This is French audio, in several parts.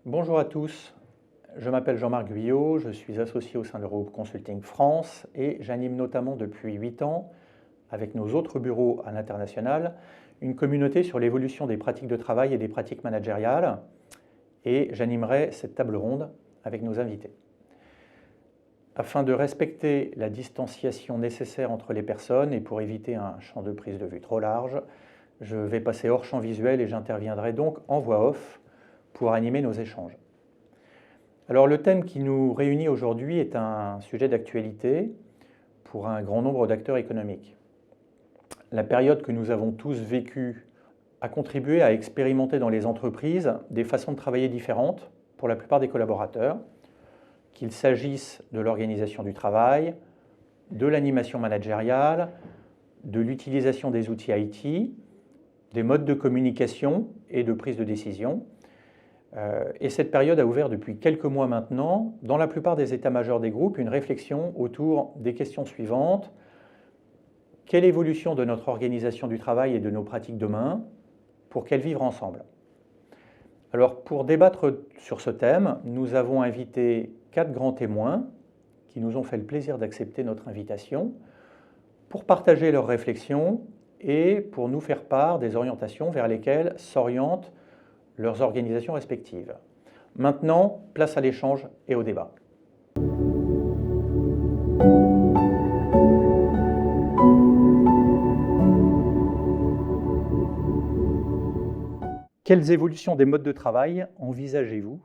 Bonjour à tous, je m'appelle Jean-Marc Guyot, je suis associé au sein de Groupe Consulting France et j'anime notamment depuis 8 ans, avec nos autres bureaux à l'international, une communauté sur l'évolution des pratiques de travail et des pratiques managériales et j'animerai cette table ronde avec nos invités. Afin de respecter la distanciation nécessaire entre les personnes et pour éviter un champ de prise de vue trop large, je vais passer hors champ visuel et j'interviendrai donc en voix off pour animer nos échanges. Alors le thème qui nous réunit aujourd'hui est un sujet d'actualité pour un grand nombre d'acteurs économiques. La période que nous avons tous vécue a contribué à expérimenter dans les entreprises des façons de travailler différentes pour la plupart des collaborateurs, qu'il s'agisse de l'organisation du travail, de l'animation managériale, de l'utilisation des outils IT, des modes de communication et de prise de décision. Et cette période a ouvert depuis quelques mois maintenant, dans la plupart des états-majors des groupes, une réflexion autour des questions suivantes. Quelle évolution de notre organisation du travail et de nos pratiques demain? Pour quel vivre ensemble? Alors, pour débattre sur ce thème, nous avons invité 4 grands témoins qui nous ont fait le plaisir d'accepter notre invitation pour partager leurs réflexions et pour nous faire part des orientations vers lesquelles s'orientent leurs organisations respectives. Maintenant, place à l'échange et au débat. Quelles évolutions des modes de travail envisagez-vous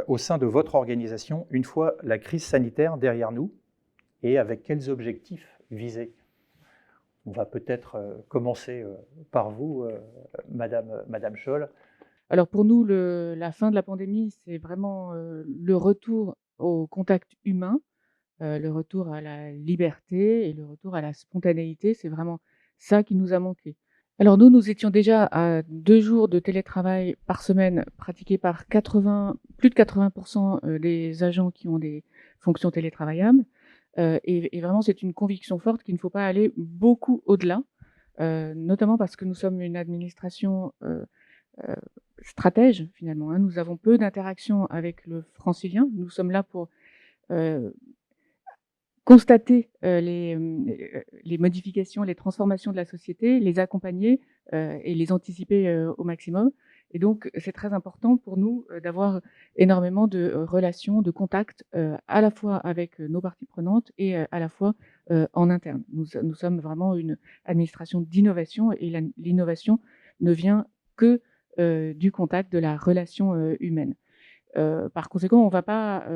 au sein de votre organisation une fois la crise sanitaire derrière nous et avec quels objectifs visés? On va peut-être commencer par vous, Madame Scholl. Alors pour nous, la fin de la pandémie, c'est vraiment, le retour au contact humain, le retour à la liberté et le retour à la spontanéité. C'est vraiment ça qui nous a manqué. Alors nous étions déjà à 2 jours de télétravail par semaine pratiqués par plus de 80 des agents qui ont des fonctions télétravaillables, et vraiment c'est une conviction forte qu'il ne faut pas aller beaucoup au-delà, notamment parce que nous sommes une administration, heu, stratège finalement, hein. Nous avons peu d'interactions avec le francilien. Nous sommes là pour, heu, constater, les modifications, les transformations de la société, les accompagner, et les anticiper, au maximum et donc c'est très important pour nous, d'avoir énormément de, relations, de contacts, à la fois avec, nos parties prenantes et à la fois, en interne. Nous sommes vraiment une administration d'innovation et l'innovation ne vient que, du contact, de la relation, humaine. Par conséquent, on ne va pas,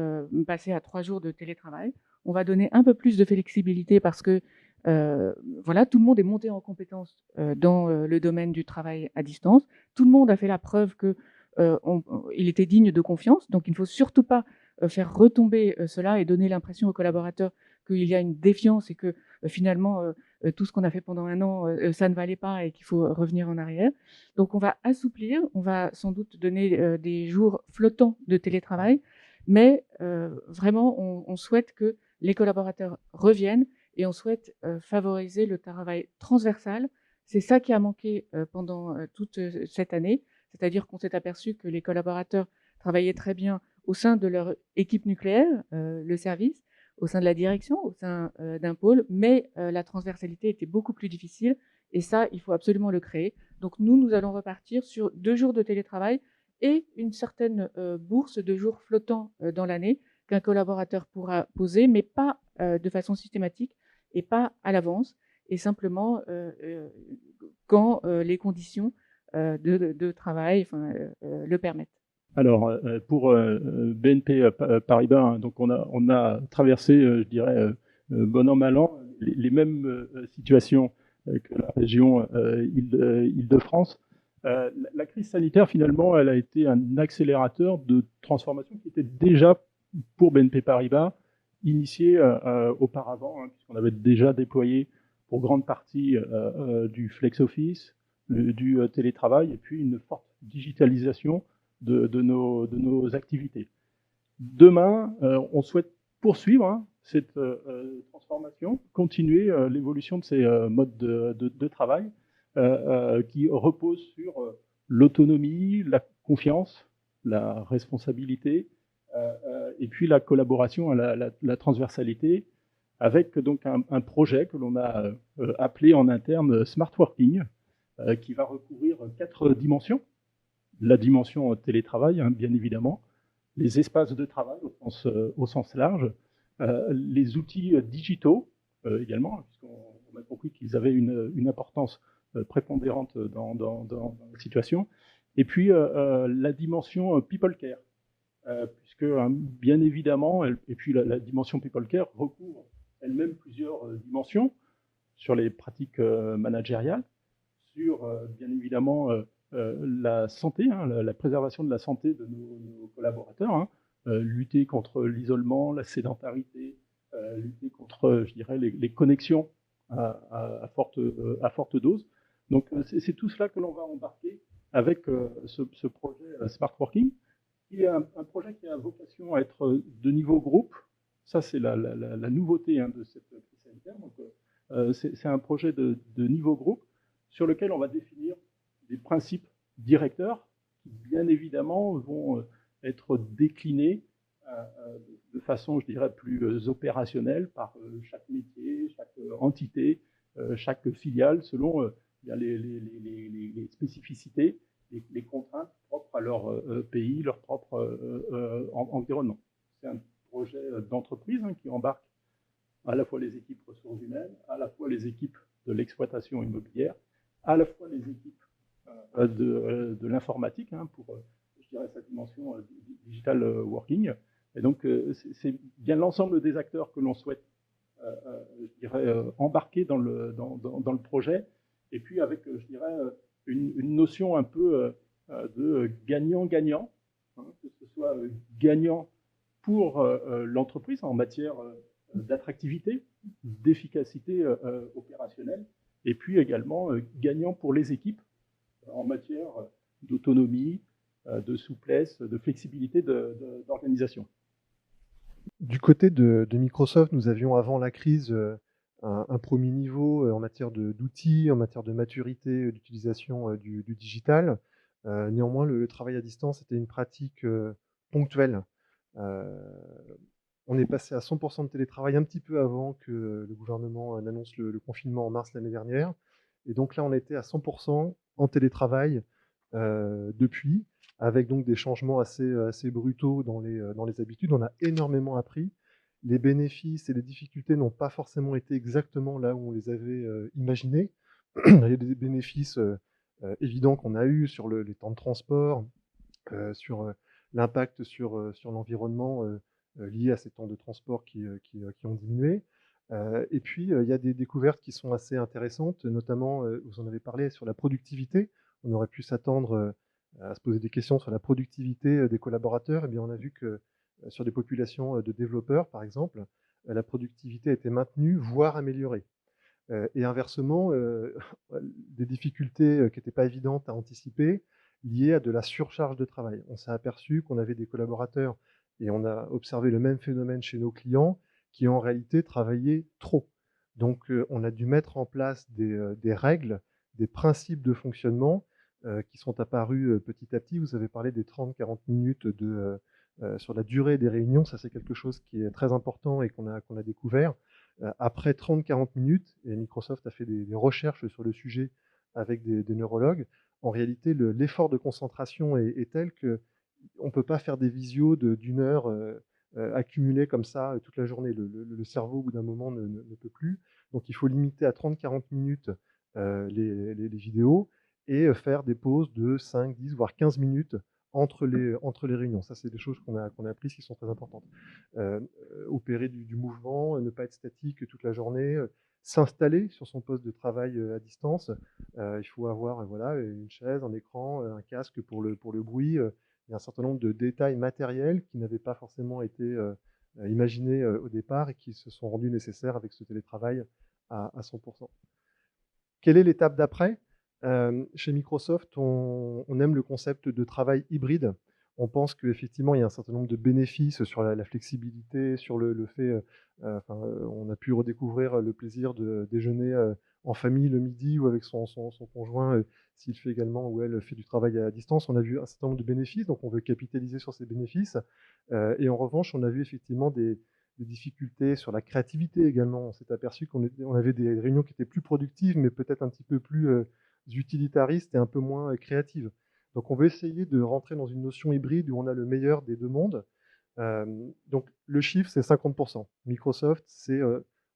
passer à 3 jours de télétravail. On va donner un peu plus de flexibilité parce que, voilà, tout le monde est monté en compétence, dans, le domaine du travail à distance. Tout le monde a fait la preuve que, il était digne de confiance. Donc il ne faut surtout pas, faire retomber, cela et donner l'impression aux collaborateurs qu'il y a une défiance et que, finalement, tout ce qu'on a fait pendant 1 an, ça ne valait pas et qu'il faut revenir en arrière. Donc on va assouplir, on va sans doute donner, des jours flottants de télétravail, mais vraiment on souhaite que les collaborateurs reviennent et on souhaite, favoriser le travail transversal. C'est ça qui a manqué, pendant, toute, cette année. C'est-à-dire qu'on s'est aperçu que les collaborateurs travaillaient très bien au sein de leur équipe nucléaire, le service, au sein de la direction, au sein, d'un pôle, mais la transversalité était beaucoup plus difficile et ça, il faut absolument le créer. Donc nous allons repartir sur 2 jours de télétravail et une certaine, bourse de jours flottants, dans l'année qu'un collaborateur pourra poser, mais pas, de façon systématique et pas à l'avance et simplement, quand, les conditions, de travail, enfin, le permettent. Alors, pour BNP Paribas, hein, donc on a traversé, je dirais, bon an, mal an, les mêmes situations que la région Île-de-France. La crise sanitaire, finalement, elle a été un accélérateur de transformation qui était déjà, pour BNP Paribas, initié auparavant, hein, puisqu'on avait déjà déployé pour grande partie du flex office, du télétravail, et puis une forte digitalisation de nos activités. Demain, on souhaite poursuivre, hein, cette transformation, continuer l'évolution de ces modes de travail qui reposent sur l'autonomie, la confiance, la responsabilité, et puis la collaboration, la transversalité, avec donc un projet que l'on a appelé en interne Smart Working, qui va recouvrir 4 dimensions. La dimension télétravail, hein, bien évidemment, les espaces de travail au sens large, les outils digitaux également, puisqu'on a compris qu'ils avaient une importance prépondérante dans la situation, et puis la dimension people care, puisque bien évidemment, et puis la dimension people care recouvre elle-même plusieurs dimensions sur les pratiques managériales, sur bien évidemment la santé, hein, la préservation de la santé de nos collaborateurs, hein, lutter contre l'isolement, la sédentarité, lutter contre, je dirais, les connexions à forte dose. Donc c'est tout cela que l'on va embarquer avec ce projet Smart Working, qui est un projet qui a vocation à être de niveau groupe. Ça, c'est la nouveauté, hein, de cette crise sanitaire. Donc, c'est un projet de niveau groupe sur lequel on va définir des principes directeurs qui, bien évidemment, vont être déclinés de façon, je dirais, plus opérationnelle par chaque métier, chaque entité, chaque filiale, selon les spécificités, les contraintes propres à leur pays, leur propre environnement. C'est un projet d'entreprise, hein, qui embarque à la fois les équipes ressources humaines, à la fois les équipes de l'exploitation immobilière, à la fois les équipes de l'informatique, hein, pour, je dirais, cette dimension digital working. Et donc, c'est bien l'ensemble des acteurs que l'on souhaite, je dirais, embarquer dans le projet, et puis avec, je dirais, une notion un peu de gagnant-gagnant, hein, que ce soit gagnant pour l'entreprise en matière d'attractivité, d'efficacité opérationnelle, et puis également gagnant pour les équipes en matière d'autonomie, de souplesse, de flexibilité d'organisation. Du côté de Microsoft, nous avions avant la crise un premier niveau en matière d'outils, en matière de maturité d'utilisation du digital. Néanmoins, le travail à distance était une pratique ponctuelle. On est passé à 100% de télétravail un petit peu avant que le gouvernement n'annonce le confinement en mars l'année dernière. Et donc là, on était à 100% en télétravail depuis, avec donc des changements assez brutaux dans les habitudes. On a énormément appris. Les bénéfices et les difficultés n'ont pas forcément été exactement là où on les avait imaginés. Il y a des bénéfices évidents qu'on a eus sur les temps de transport, sur l'impact sur l'environnement lié à ces temps de transport qui ont diminué. Et puis, il y a des découvertes qui sont assez intéressantes, notamment, vous en avez parlé, sur la productivité. On aurait pu s'attendre à se poser des questions sur la productivité des collaborateurs. Eh bien, on a vu que sur des populations de développeurs, par exemple, la productivité a été maintenue, voire améliorée. Et inversement, des difficultés qui n'étaient pas évidentes à anticiper, liées à de la surcharge de travail. On s'est aperçu qu'on avait des collaborateurs, et on a observé le même phénomène chez nos clients, qui en réalité travaillaient trop. Donc on a dû mettre en place des règles, des principes de fonctionnement qui sont apparus petit à petit. Vous avez parlé des 30-40 minutes sur la durée des réunions. Ça, c'est quelque chose qui est très important et qu'on a découvert. Après 30-40 minutes, et Microsoft a fait des recherches sur le sujet avec des neurologues, en réalité, l'effort de concentration est tel qu'on ne peut pas faire des visios d'une heure accumulées comme ça toute la journée. Le cerveau, au bout d'un moment, ne peut plus. Donc, il faut limiter à 30-40 minutes les vidéos et faire des pauses de 5, 10, voire 15 minutes entre les réunions. Ça, c'est des choses qu'on a apprises qui sont très importantes. Opérer du mouvement, ne pas être statique toute la journée, s'installer sur son poste de travail à distance. Il faut avoir voilà, une chaise, un écran, un casque pour le bruit. Il y a un certain nombre de détails matériels qui n'avaient pas forcément été imaginés au départ et qui se sont rendus nécessaires avec ce télétravail à 100%. Quelle est l'étape d'après ? Chez Microsoft, on aime le concept de travail hybride. On pense qu'effectivement, il y a un certain nombre de bénéfices sur la flexibilité, sur le fait, on a pu redécouvrir le plaisir de déjeuner en famille le midi ou avec son conjoint, s'il fait également ou elle fait du travail à distance. On a vu un certain nombre de bénéfices, donc on veut capitaliser sur ces bénéfices. Et en revanche, on a vu effectivement des difficultés sur la créativité également. On s'est aperçu qu'on avait des réunions qui étaient plus productives, mais peut-être un petit peu plus utilitaristes et un peu moins créatives. Donc on veut essayer de rentrer dans une notion hybride où on a le meilleur des deux mondes. Donc le chiffre, c'est 50%. Microsoft,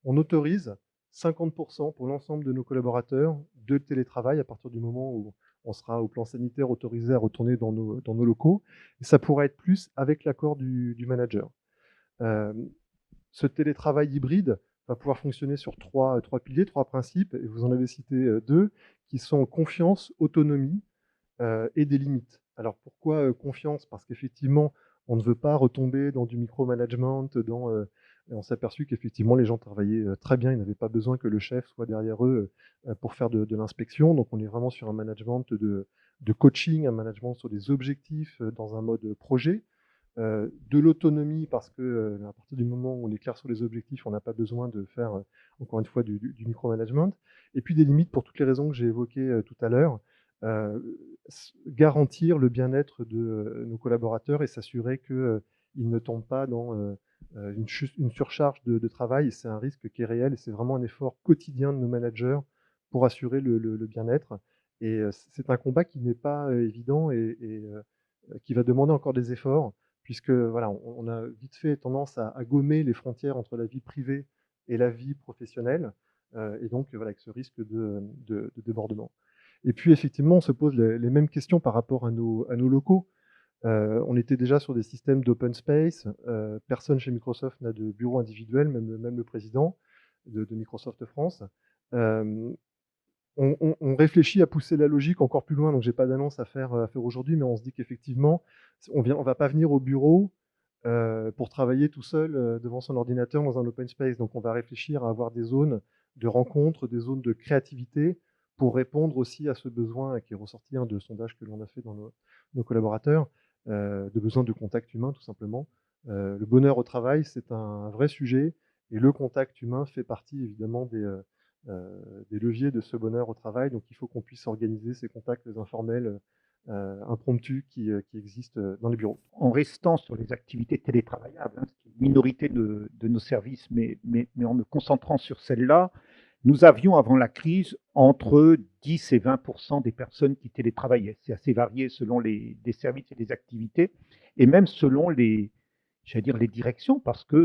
on autorise 50% pour l'ensemble de nos collaborateurs de télétravail à partir du moment où on sera au plan sanitaire autorisé à retourner dans nos locaux. Et ça pourra être plus avec l'accord du manager. Ce télétravail hybride va pouvoir fonctionner sur trois piliers, 3 principes, et vous en avez cité 2, qui sont confiance, autonomie et des limites. Alors pourquoi confiance? Parce qu'effectivement, on ne veut pas retomber dans du micromanagement, on s'est aperçu qu'effectivement les gens travaillaient très bien, ils n'avaient pas besoin que le chef soit derrière eux pour faire de l'inspection. Donc on est vraiment sur un management de coaching, un management sur des objectifs dans un mode projet. De l'autonomie parce que à partir du moment où on est clair sur les objectifs, on n'a pas besoin de faire encore une fois du micromanagement. Et puis des limites pour toutes les raisons que j'ai évoquées tout à l'heure. Garantir le bien-être de nos collaborateurs et s'assurer qu'ils ne tombent pas dans une surcharge de travail. C'est un risque qui est réel et c'est vraiment un effort quotidien de nos managers pour assurer le bien-être. Et c'est un combat qui n'est pas évident et qui va demander encore des efforts, puisque voilà, on a vite fait tendance à gommer les frontières entre la vie privée et la vie professionnelle, et donc voilà, avec ce risque de débordement. Et puis effectivement, on se pose les mêmes questions par rapport à nos locaux. On était déjà sur des systèmes d'open space. Personne chez Microsoft n'a de bureau individuel, même le président de Microsoft France. On réfléchit à pousser la logique encore plus loin, donc j'ai pas d'annonce à faire aujourd'hui, mais on se dit qu'effectivement, on va pas venir au bureau pour travailler tout seul devant son ordinateur dans un open space. Donc on va réfléchir à avoir des zones de rencontre, des zones de créativité pour répondre aussi à ce besoin qui est ressorti de sondage que l'on a fait dans nos collaborateurs, de besoin de contact humain tout simplement. Le bonheur au travail, c'est un vrai sujet et le contact humain fait partie évidemment des leviers de ce bonheur au travail. Donc il faut qu'on puisse organiser ces contacts informels, impromptus qui existent dans les bureaux. En restant sur les activités télétravaillables, ce qui est une minorité de nos services, mais en me concentrant sur celles-là, nous avions avant la crise entre 10 et 20% des personnes qui télétravaillaient. C'est assez varié selon des services et des activités, et même selon les directions, parce que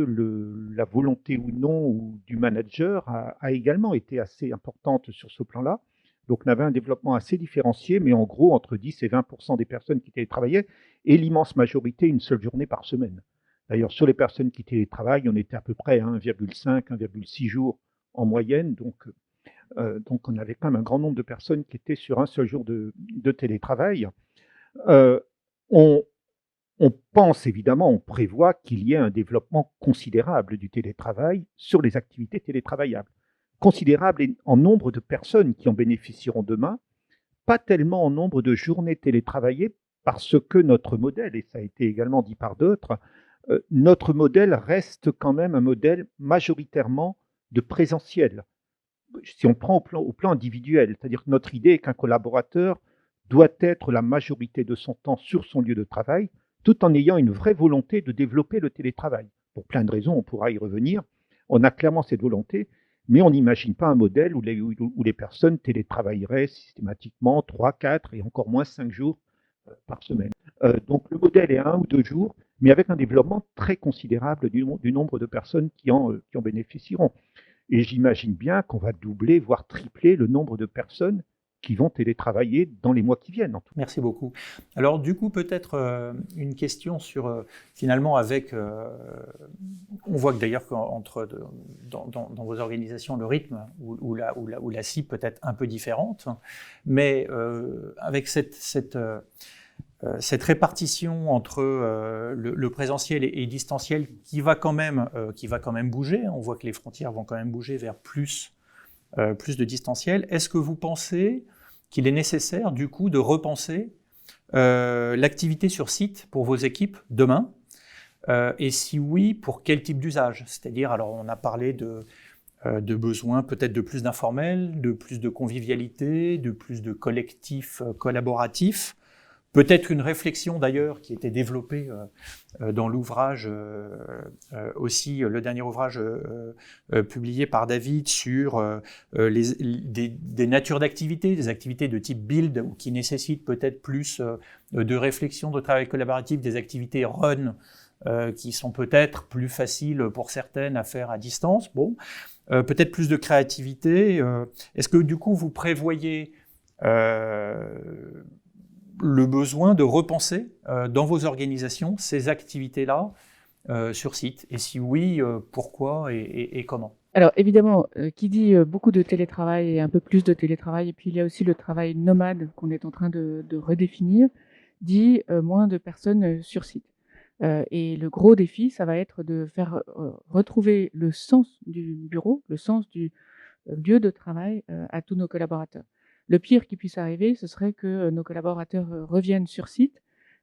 la volonté ou non du manager a également été assez importante sur ce plan-là. Donc, on avait un développement assez différencié, mais en gros, entre 10 et 20% des personnes qui télétravaillaient, et l'immense majorité, une seule journée par semaine. D'ailleurs, sur les personnes qui télétravaillent, on était à peu près à 1,5, 1,6 jours en moyenne. Donc, on avait quand même un grand nombre de personnes qui étaient sur un seul jour de télétravail. On pense évidemment, on prévoit qu'il y ait un développement considérable du télétravail sur les activités télétravaillables. Considérable en nombre de personnes qui en bénéficieront demain, pas tellement en nombre de journées télétravaillées, parce que notre modèle, et ça a été également dit par d'autres, notre modèle reste quand même un modèle majoritairement de présentiel. Si on prend au plan individuel, c'est-à-dire que notre idée est qu'un collaborateur doit être la majorité de son temps sur son lieu de travail, tout en ayant une vraie volonté de développer le télétravail. Pour plein de raisons, on pourra y revenir. On a clairement cette volonté, mais on n'imagine pas un modèle où les personnes télétravailleraient systématiquement 3, 4 et encore moins 5 jours par semaine. Donc le modèle est 1 ou 2 jours, mais avec un développement très considérable du nombre de personnes qui en bénéficieront. Et j'imagine bien qu'on va doubler, voire tripler le nombre de personnes qui vont télétravailler dans les mois qui viennent. En tout. Merci beaucoup. Alors du coup, peut-être une question sur, finalement, avec... on voit que d'ailleurs dans vos organisations, le rythme ou la cible peut être un peu différente, mais avec cette répartition entre le présentiel et distanciel qui va quand même bouger, on voit que les frontières vont quand même bouger vers plus de distanciel. Est-ce que vous pensez qu'il est nécessaire du coup de repenser l'activité sur site pour vos équipes demain, et si oui, pour quel type d'usage? C'est-à-dire, alors on a parlé de besoin peut-être de plus d'informel, de plus de convivialité, de plus de collectifs collaboratifs. Peut-être une réflexion d'ailleurs qui était développée dans l'ouvrage aussi, le dernier ouvrage publié par David sur des natures d'activités, des activités de type build ou qui nécessitent peut-être plus de réflexion, de travail collaboratif, des activités run qui sont peut-être plus faciles pour certaines à faire à distance. Bon, peut-être plus de créativité. Est-ce que du coup vous prévoyez le besoin de repenser dans vos organisations ces activités-là sur site? Et si oui, pourquoi et comment? Alors évidemment, qui dit beaucoup de télétravail et un peu plus de télétravail, et puis il y a aussi le travail nomade qu'on est en train de redéfinir, dit moins de personnes sur site. Et le gros défi, ça va être de faire retrouver le sens du bureau, le sens du lieu de travail à tous nos collaborateurs. Le pire qui puisse arriver, ce serait que nos collaborateurs reviennent sur site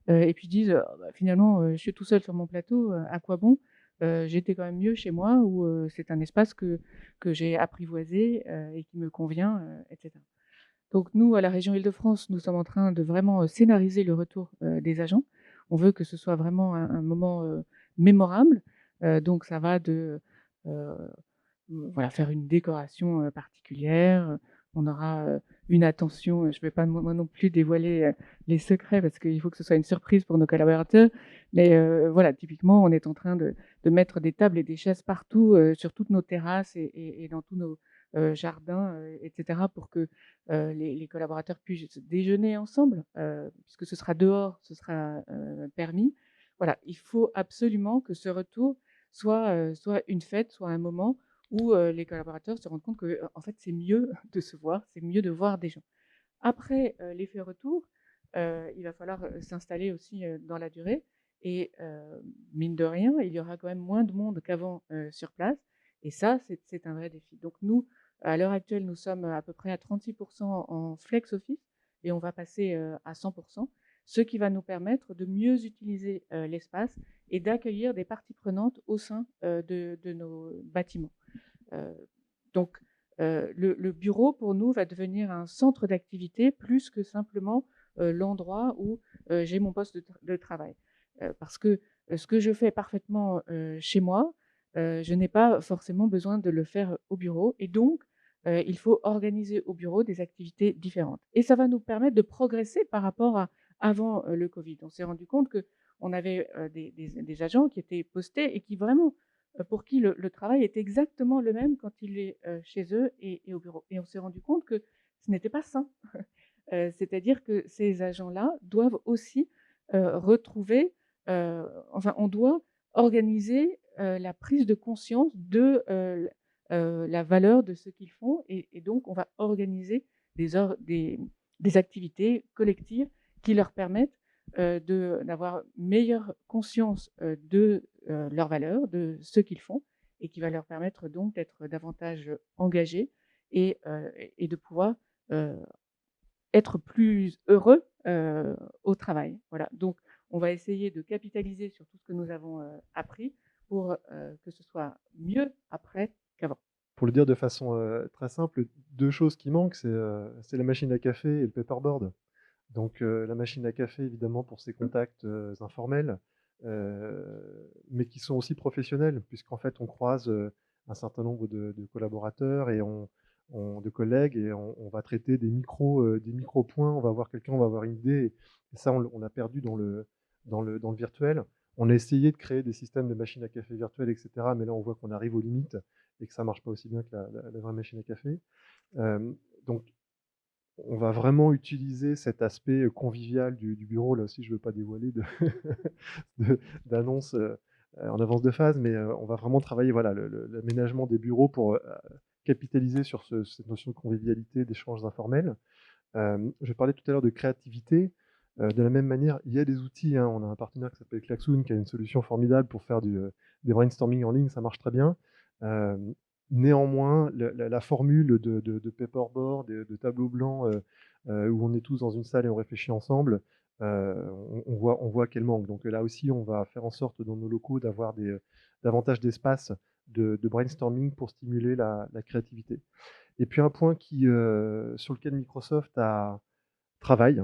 et puis disent bah, finalement, je suis tout seul sur mon plateau, à quoi bon? J'étais quand même mieux chez moi ou c'est un espace que j'ai apprivoisé et qui me convient, etc. Donc nous, à la région Île-de-France, nous sommes en train de vraiment scénariser le retour des agents. On veut que ce soit vraiment un moment mémorable. Donc ça va de voilà, faire une décoration particulière. On aura une attention. Je ne vais pas moi non plus dévoiler les secrets parce qu'il faut que ce soit une surprise pour nos collaborateurs. Mais voilà, typiquement, on est en train de mettre des tables et des chaises partout sur toutes nos terrasses et dans tous nos jardins, etc., pour que les collaborateurs puissent déjeuner ensemble, puisque ce sera dehors, ce sera permis. Voilà, il faut absolument que ce retour soit une fête, soit un moment où les collaborateurs se rendent compte que, en fait, c'est mieux de se voir, c'est mieux de voir des gens. Après l'effet retour, il va falloir s'installer aussi dans la durée et mine de rien, il y aura quand même moins de monde qu'avant sur place et ça, c'est un vrai défi. Donc nous, à l'heure actuelle, nous sommes à peu près à 36% en flex office et on va passer à 100%, ce qui va nous permettre de mieux utiliser l'espace et d'accueillir des parties prenantes au sein de nos bâtiments. Donc, le bureau, pour nous, va devenir un centre d'activité plus que simplement l'endroit où j'ai mon poste de travail. Parce que ce que je fais parfaitement chez moi, je n'ai pas forcément besoin de le faire au bureau. Et donc, il faut organiser au bureau des activités différentes. Et ça va nous permettre de progresser par rapport à avant le Covid. On s'est rendu compte qu'on avait des agents qui étaient postés et qui vraiment pour qui le travail est exactement le même quand il est chez eux et au bureau. Et on s'est rendu compte que ce n'était pas sain. C'est-à-dire que ces agents-là doivent aussi retrouver, enfin, on doit organiser la prise de conscience de la valeur de ce qu'ils font. Et donc, on va organiser des activités collectives qui leur permettent d'avoir meilleure conscience de leurs valeurs, de ce qu'ils font, et qui va leur permettre donc d'être davantage engagés et de pouvoir être plus heureux au travail. Voilà. Donc, on va essayer de capitaliser sur tout ce que nous avons appris pour que ce soit mieux après qu'avant. Pour le dire de façon très simple, deux choses qui manquent, c'est la machine à café et le paperboard. Donc la machine à café, évidemment, pour ses contacts informels, mais qui sont aussi professionnels, puisqu'en fait, on croise un certain nombre de collaborateurs et de collègues, et on va traiter des micro-points, on va voir quelqu'un, on va avoir une idée, et ça, on l'a perdu dans le virtuel. On a essayé de créer des systèmes de machines à café virtuelles, etc., mais là, on voit qu'on arrive aux limites et que ça marche pas aussi bien que la vraie machine à café. Donc, on va vraiment utiliser cet aspect convivial du bureau. Là aussi, je ne veux pas dévoiler d'annonce en avance de phase, mais on va vraiment travailler voilà, l'aménagement des bureaux pour capitaliser sur cette notion de convivialité, d'échanges informels. Je parlais tout à l'heure de créativité. De la même manière, il y a des outils. Hein. On a un partenaire qui s'appelle Klaxoon, qui a une solution formidable pour faire des brainstorming en ligne. Ça marche très bien. Néanmoins, la formule de paperboard, de tableau blanc, où on est tous dans une salle et on réfléchit ensemble, on voit qu'elle manque. Donc là aussi, on va faire en sorte dans nos locaux d'avoir davantage d'espace de brainstorming pour stimuler la créativité. Et puis un point sur lequel Microsoft travaille,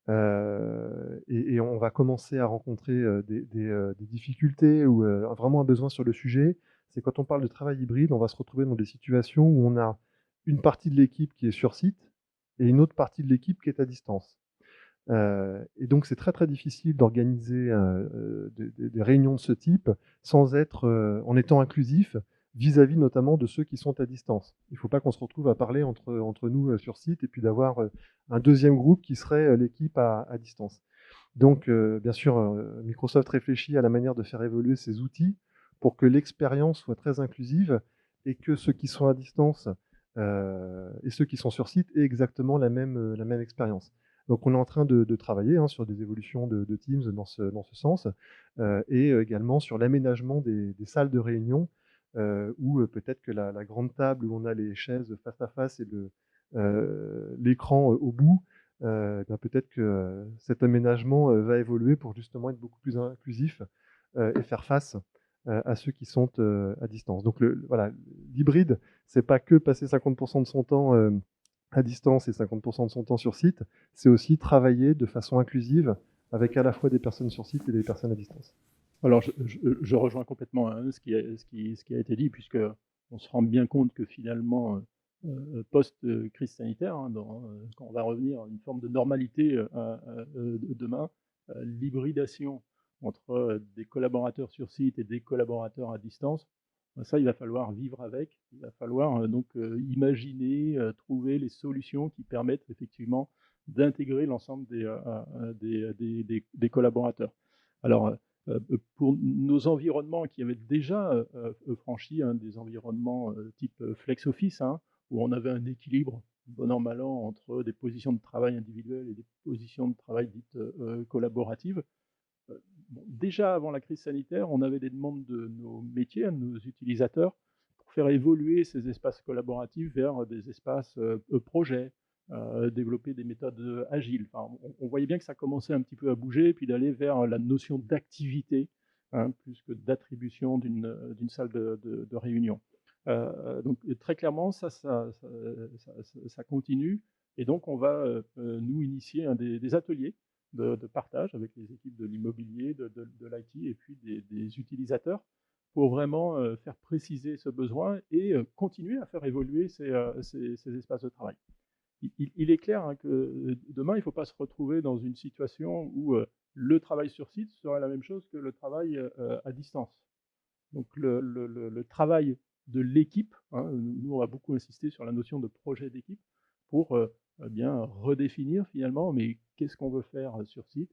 et on va commencer à rencontrer des difficultés ou vraiment un besoin sur le sujet, c'est quand on parle de travail hybride, on va se retrouver dans des situations où on a une partie de l'équipe qui est sur site et une autre partie de l'équipe qui est à distance. Et donc c'est très très difficile d'organiser des réunions de ce type sans en étant inclusif vis-à-vis notamment de ceux qui sont à distance. Il ne faut pas qu'on se retrouve à parler entre nous sur site et puis d'avoir un deuxième groupe qui serait l'équipe à distance. Donc bien sûr, Microsoft réfléchit à la manière de faire évoluer ses outils pour que l'expérience soit très inclusive et que ceux qui sont à distance et ceux qui sont sur site aient exactement la même expérience. Donc on est en train de travailler sur des évolutions de Teams dans ce sens, et également sur l'aménagement des salles de réunion, où peut-être que la grande table où on a les chaises face à face et l'écran au bout, peut-être que cet aménagement va évoluer pour justement être beaucoup plus inclusif et faire face à ceux qui sont à distance. Donc voilà, l'hybride, c'est pas que passer 50% de son temps à distance et 50% de son temps sur site, c'est aussi travailler de façon inclusive avec à la fois des personnes sur site et des personnes à distance. Alors, je rejoins complètement ce qui a été dit, puisque on se rend bien compte que finalement, post-crise sanitaire, quand on va revenir à une forme de normalité demain, l'hybridation entre des collaborateurs sur site et des collaborateurs à distance, ça, il va falloir vivre avec, il va falloir donc imaginer, trouver les solutions qui permettent effectivement d'intégrer l'ensemble des collaborateurs. Alors, pour nos environnements qui avaient déjà franchi des environnements type flex office, où on avait un équilibre, bon an, mal an, entre des positions de travail individuelles et des positions de travail dites collaboratives. Bon, déjà avant la crise sanitaire, on avait des demandes de nos métiers, de nos utilisateurs, pour faire évoluer ces espaces collaboratifs vers des espaces projets, développer des méthodes agiles. Enfin, on voyait bien que ça commençait un petit peu à bouger, puis d'aller vers la notion d'activité, plus que d'attribution d'une salle de réunion. Donc très clairement, ça continue, et donc on va nous initier des ateliers de partage avec les équipes de l'immobilier, de l'IT et puis des utilisateurs pour vraiment faire préciser ce besoin et continuer à faire évoluer ces espaces de travail. Il est clair que demain, il ne faut pas se retrouver dans une situation où le travail sur site serait la même chose que le travail à distance. Donc le travail de l'équipe, nous on va beaucoup insister sur la notion de projet d'équipe pour bien redéfinir finalement, mais qu'est-ce qu'on veut faire sur site,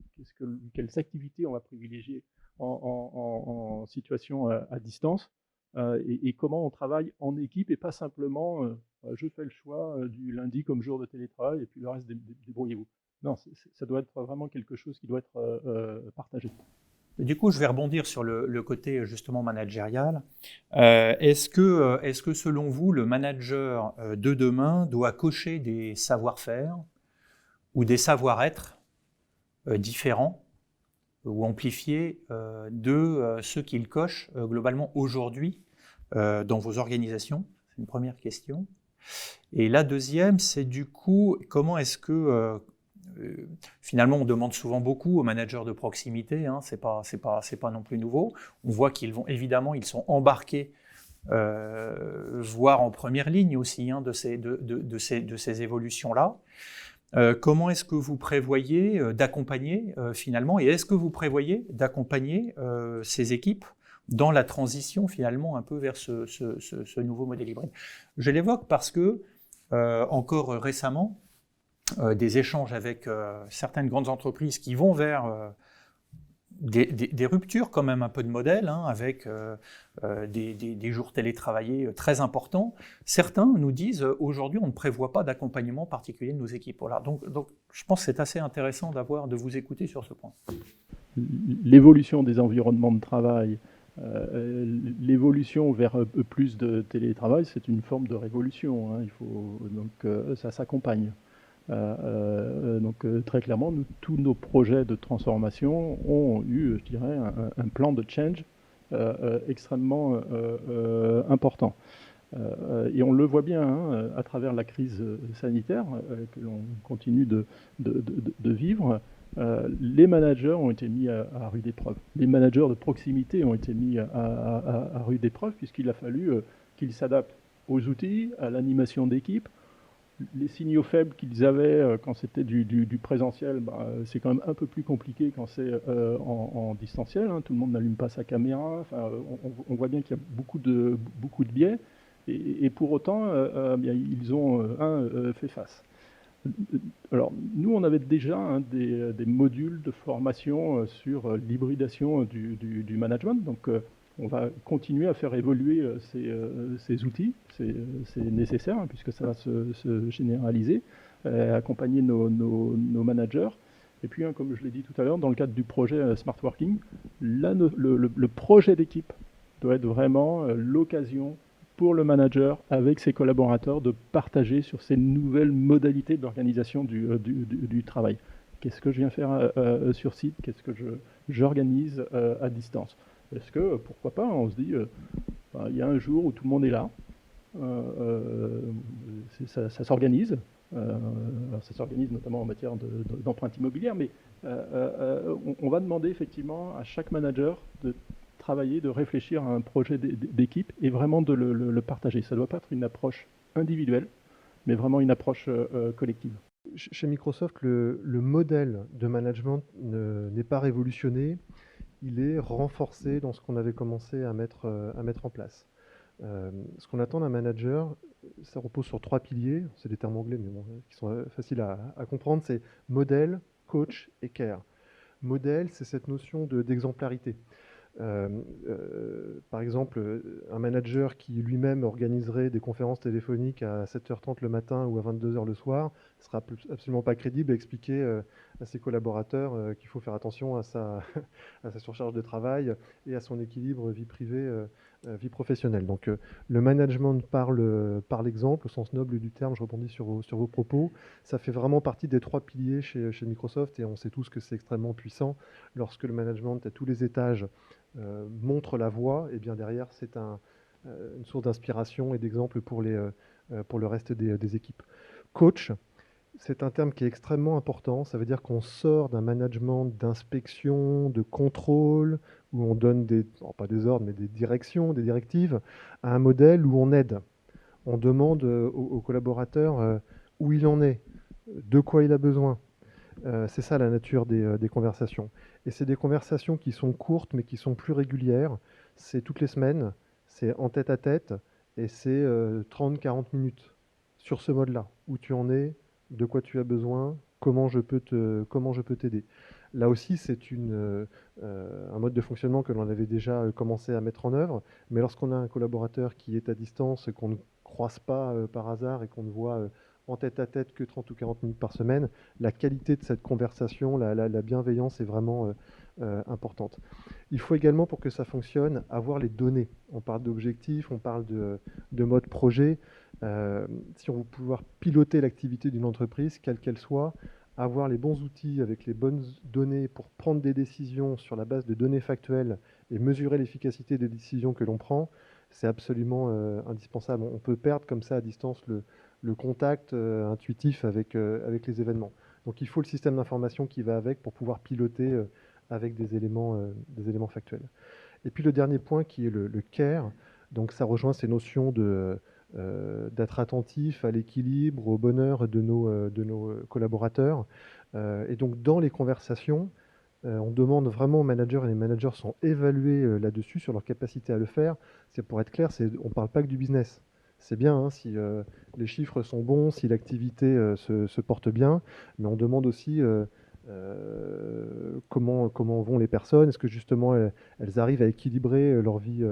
quelles activités on va privilégier en situation à distance, et comment on travaille en équipe et pas simplement je fais le choix du lundi comme jour de télétravail et puis le reste débrouillez-vous. Non, ça doit être vraiment quelque chose qui doit être partagé. Du coup, je vais rebondir sur le côté justement managérial. Est-ce que selon vous, le manager de demain doit cocher des savoir-faire ou des savoir-être différents ou amplifiés de ceux qu'il coche globalement aujourd'hui dans vos organisations? C'est une première question. Et la deuxième, c'est du coup, comment est-ce que finalement, on demande souvent beaucoup aux managers de proximité, c'est pas non plus nouveau. On voit qu'ils sont embarqués, voire en première ligne aussi, de ces évolutions-là. Comment est-ce que vous prévoyez d'accompagner finalement, et est-ce que vous prévoyez d'accompagner ces équipes dans la transition finalement un peu vers ce nouveau modèle hybride? Je l'évoque parce que encore récemment, des échanges avec certaines grandes entreprises qui vont vers des ruptures quand même un peu de modèle, avec des jours télétravaillés très importants. Certains nous disent aujourd'hui on ne prévoit pas d'accompagnement particulier de nos équipes. Voilà. Donc je pense que c'est assez intéressant de vous écouter sur ce point. L'évolution des environnements de travail, l'évolution vers plus de télétravail, c'est une forme de révolution. Il faut donc ça s'accompagne. Donc très clairement, tous nos projets de transformation ont eu, je dirais, un plan de change extrêmement important. Et on le voit bien hein, à travers la crise sanitaire que l'on continue de vivre. Les managers ont été mis à rude épreuve. Les managers de proximité ont été mis à rude épreuve puisqu'il a fallu qu'ils s'adaptent aux outils, à l'animation d'équipe. Les signaux faibles qu'ils avaient quand c'était du présentiel, c'est quand même un peu plus compliqué quand c'est en distanciel. Hein. Tout le monde n'allume pas sa caméra. Enfin, on voit bien qu'il y a beaucoup de biais. Et pour autant, bien, ils ont fait face. Alors, nous, on avait déjà des modules de formation sur l'hybridation du management. Donc, on va continuer à faire évoluer ces outils. C'est nécessaire hein, puisque ça va se généraliser, accompagner nos managers. Et puis, hein, comme je l'ai dit tout à l'heure, dans le cadre du projet Smart Working, là, le projet d'équipe doit être vraiment l'occasion pour le manager, avec ses collaborateurs, de partager sur ces nouvelles modalités d'organisation du travail. Qu'est-ce que je viens faire sur site? Qu'est-ce que j'organise à distance? Est-ce que, pourquoi pas, on se dit, il y a un jour où tout le monde est là, ça s'organise, ça s'organise notamment en matière d'empreinte immobilière, mais on va demander effectivement à chaque manager de travailler, de réfléchir à un projet d'équipe et vraiment de le partager. Ça ne doit pas être une approche individuelle, mais vraiment une approche collective. Chez Microsoft, le modèle de management n'est pas révolutionné, il est renforcé dans ce qu'on avait commencé à mettre en place. Ce qu'on attend d'un manager, ça repose sur 3 piliers, c'est des termes anglais mais bon, qui sont faciles à comprendre, c'est modèle, coach et care. Modèle, c'est cette notion d'exemplarité. Par exemple, un manager qui lui-même organiserait des conférences téléphoniques à 7h30 le matin ou à 22h le soir ne sera absolument pas crédible à expliquer à ses collaborateurs qu'il faut faire attention à sa surcharge de travail et à son équilibre vie privée, vie professionnelle. Donc le management par l'exemple, au sens noble du terme, je rebondis sur vos propos, ça fait vraiment partie des 3 piliers chez Microsoft et on sait tous que c'est extrêmement puissant lorsque le management à tous les étages montre la voie, et bien derrière c'est une source d'inspiration et d'exemple pour le reste des équipes. Coach, c'est un terme qui est extrêmement important, ça veut dire qu'on sort d'un management d'inspection, de contrôle, où on donne pas des ordres, mais des directions, des directives, à un modèle où on aide. On demande aux collaborateurs où il en est, de quoi il a besoin. C'est ça la nature des conversations. Et c'est des conversations qui sont courtes, mais qui sont plus régulières. C'est toutes les semaines, c'est en tête à tête, et c'est 30-40 minutes sur ce mode-là, où tu en es, de quoi tu as besoin, comment je peux t'aider. Là aussi, c'est un mode de fonctionnement que l'on avait déjà commencé à mettre en œuvre, mais lorsqu'on a un collaborateur qui est à distance, qu'on ne croise pas par hasard et qu'on ne voit en tête à tête que 30 ou 40 minutes par semaine, la qualité de cette conversation, la bienveillance est vraiment importante. Il faut également, pour que ça fonctionne, avoir les données. On parle d'objectifs, on parle de mode projet. Si on veut pouvoir piloter l'activité d'une entreprise, quelle qu'elle soit, avoir les bons outils avec les bonnes données pour prendre des décisions sur la base de données factuelles et mesurer l'efficacité des décisions que l'on prend, c'est absolument indispensable. On peut perdre comme ça à distance le contact intuitif avec les événements. Donc il faut le système d'information qui va avec pour pouvoir piloter avec des éléments factuels. Et puis le dernier point qui est le care, donc ça rejoint ces notions d'être attentif à l'équilibre, au bonheur de nos collaborateurs. Et donc dans les conversations, on demande vraiment aux managers, et les managers sont évalués là-dessus, sur leur capacité à le faire. C'est pour être clair, on ne parle pas que du business. C'est bien hein, si les chiffres sont bons, si l'activité se porte bien, mais on demande aussi comment vont les personnes, est-ce que justement elles arrivent à équilibrer leur vie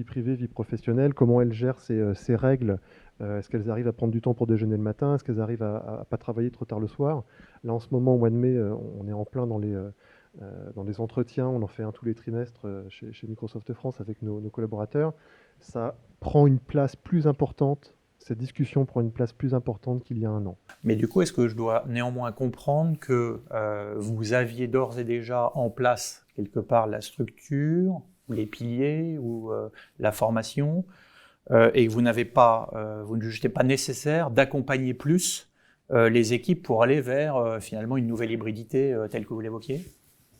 privée, vie professionnelle, comment elles gèrent ces règles, est-ce qu'elles arrivent à prendre du temps pour déjeuner le matin, est-ce qu'elles arrivent à pas travailler trop tard le soir. Là en ce moment, au mois de mai, on est en plein dans les entretiens, on en fait un tous les trimestres chez Microsoft France avec nos collaborateurs. Ça prend une place plus importante, cette discussion prend une place plus importante qu'il y a un an. Mais du coup, est-ce que je dois néanmoins comprendre que vous aviez d'ores et déjà en place quelque part la structure, ou les piliers ou la formation, et que vous ne jugez pas nécessaire d'accompagner plus les équipes pour aller vers finalement une nouvelle hybridité telle que vous l'évoquiez?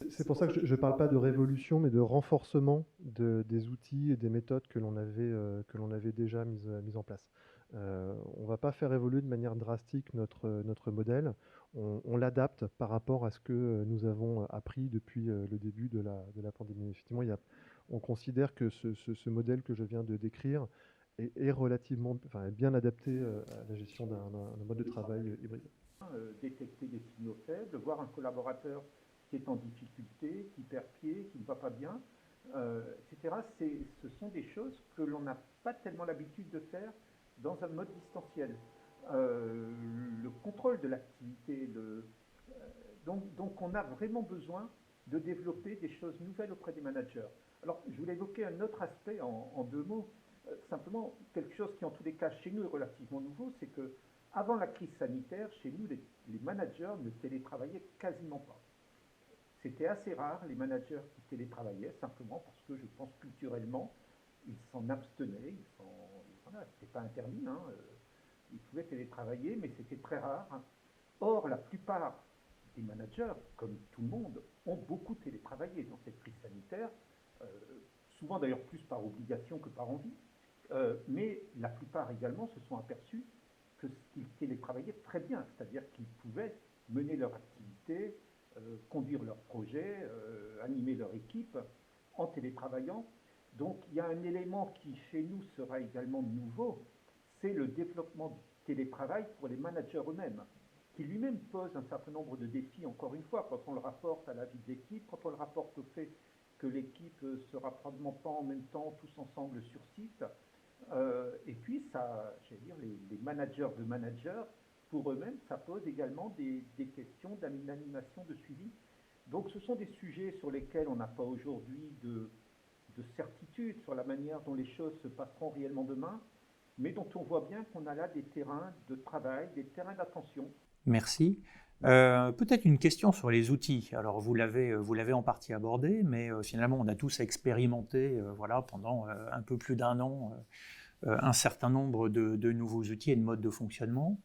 C'est pour ça que je ne parle pas de révolution, mais de renforcement des outils et des méthodes que l'on avait déjà mises en place. On ne va pas faire évoluer de manière drastique notre modèle. On l'adapte par rapport à ce que nous avons appris depuis le début de la pandémie. Effectivement, on considère que ce modèle que je viens de décrire est relativement, enfin, bien adapté à la gestion d'un mode de travail hybride. Détecter des signaux faibles, voir un collaborateur qui est en difficulté, qui perd pied, qui ne va pas bien, etc. Ce sont des choses que l'on n'a pas tellement l'habitude de faire dans un mode distanciel. Le contrôle de l'activité, donc on a vraiment besoin de développer des choses nouvelles auprès des managers. Alors, je voulais évoquer un autre aspect en 2 mots. Simplement, quelque chose qui, en tous les cas, chez nous est relativement nouveau, c'est que avant la crise sanitaire, chez nous, les managers ne télétravaillaient quasiment pas. C'était assez rare, les managers qui télétravaillaient, simplement parce que je pense culturellement, ils s'en abstenaient, voilà, c'était pas interdit, hein, ils pouvaient télétravailler, mais c'était très rare. Or, la plupart des managers, comme tout le monde, ont beaucoup télétravaillé dans cette crise sanitaire, souvent d'ailleurs plus par obligation que par envie, mais la plupart également se sont aperçus qu'ils télétravaillaient très bien, c'est-à-dire qu'ils pouvaient mener leur activité, conduire leurs projets, animer leur équipe en télétravaillant. Donc il y a un élément qui chez nous sera également nouveau, c'est le développement du télétravail pour les managers eux-mêmes, qui lui-même pose un certain nombre de défis, encore une fois, quand on le rapporte à la vie d'équipe, quand on le rapporte au fait que l'équipe ne sera probablement pas en même temps tous ensemble sur site. Et puis, ça, j'allais dire, les managers de managers, pour eux-mêmes, ça pose également des questions d'animation, de suivi. Donc, ce sont des sujets sur lesquels on n'a pas aujourd'hui de certitude sur la manière dont les choses se passeront réellement demain, mais dont on voit bien qu'on a là des terrains de travail, des terrains d'attention. Merci. Peut-être une question sur les outils. Alors, vous l'avez en partie abordé, mais finalement, on a tous expérimenté voilà, pendant un peu plus d'1 an un certain nombre de nouveaux outils et de modes de fonctionnement.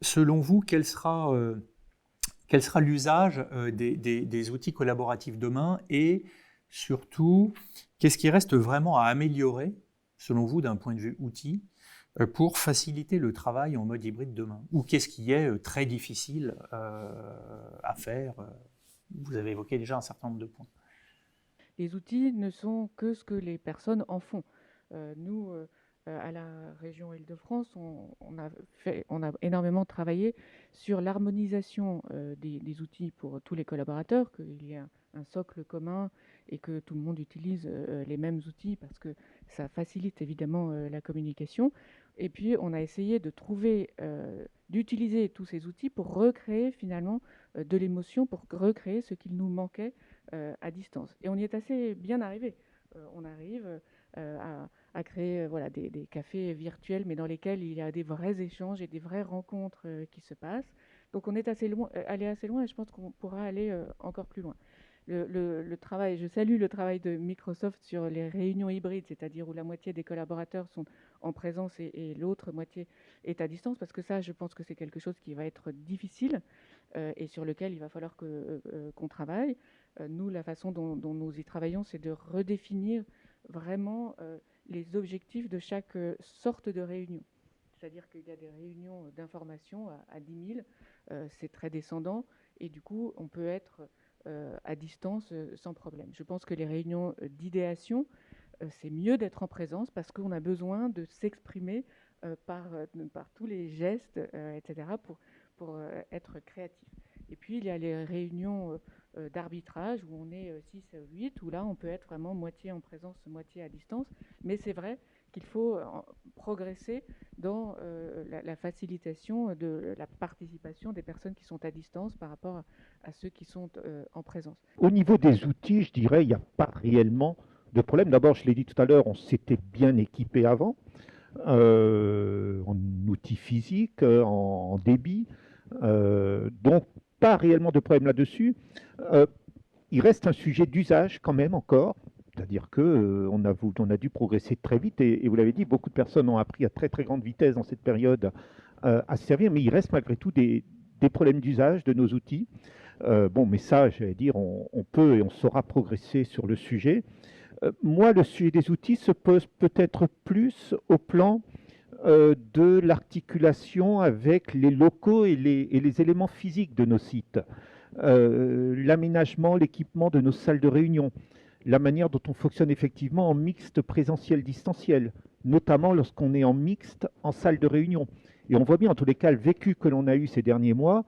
Selon vous, quel sera l'usage des outils collaboratifs demain et surtout, qu'est-ce qui reste vraiment à améliorer, selon vous, d'un point de vue outil, pour faciliter le travail en mode hybride demain? Ou qu'est-ce qui est très difficile à faire? Vous avez évoqué déjà un certain nombre de points. Les outils ne sont que ce que les personnes en font. Nous, à la région Île-de-France, on a énormément travaillé sur l'harmonisation des outils pour tous les collaborateurs, qu'il y ait un socle commun et que tout le monde utilise les mêmes outils parce que ça facilite évidemment la communication. Et puis, on a essayé de d'utiliser tous ces outils pour recréer finalement de l'émotion, pour recréer ce qu'il nous manquait à distance. Et on y est assez bien arrivé. On arrive à créer voilà, des cafés virtuels, mais dans lesquels il y a des vrais échanges et des vraies rencontres qui se passent. Donc on est allé assez loin et je pense qu'on pourra aller encore plus loin. Le travail, je salue le travail de Microsoft sur les réunions hybrides, c'est-à-dire où la moitié des collaborateurs sont en présence et l'autre moitié est à distance, parce que ça, je pense que c'est quelque chose qui va être difficile et sur lequel il va falloir qu'on travaille. Nous, la façon dont nous y travaillons, c'est de redéfinir vraiment les objectifs de chaque sorte de réunion. C'est-à-dire qu'il y a des réunions d'information à 10 000, c'est très descendant, et du coup, on peut être à distance sans problème. Je pense que les réunions d'idéation, c'est mieux d'être en présence parce qu'on a besoin de s'exprimer par tous les gestes, etc., pour être créatif. Et puis, il y a les réunions d'arbitrage où on est 6 à 8, où là, on peut être vraiment moitié en présence, moitié à distance. Mais c'est vrai qu'il faut progresser dans la facilitation de la participation des personnes qui sont à distance par rapport à ceux qui sont en présence. Au niveau des outils, je dirais, il n'y a pas réellement de problème. D'abord, je l'ai dit tout à l'heure, on s'était bien équipé avant, en outils physiques, en débit. Donc, pas réellement de problème là-dessus. il reste un sujet d'usage quand même encore, c'est-à-dire que on a dû progresser très vite et vous l'avez dit, beaucoup de personnes ont appris à très très grande vitesse dans cette période à se servir, mais il reste malgré tout des problèmes d'usage de nos outils. Bon, mais ça, j'allais dire, on peut et on saura progresser sur le sujet. Moi, le sujet des outils se pose peut-être plus au plan de l'articulation avec les locaux et les éléments physiques de nos sites. L'aménagement, l'équipement de nos salles de réunion, la manière dont on fonctionne effectivement en mixte présentiel-distanciel, notamment lorsqu'on est en mixte en salle de réunion. Et on voit bien, en tous les cas, le vécu que l'on a eu ces derniers mois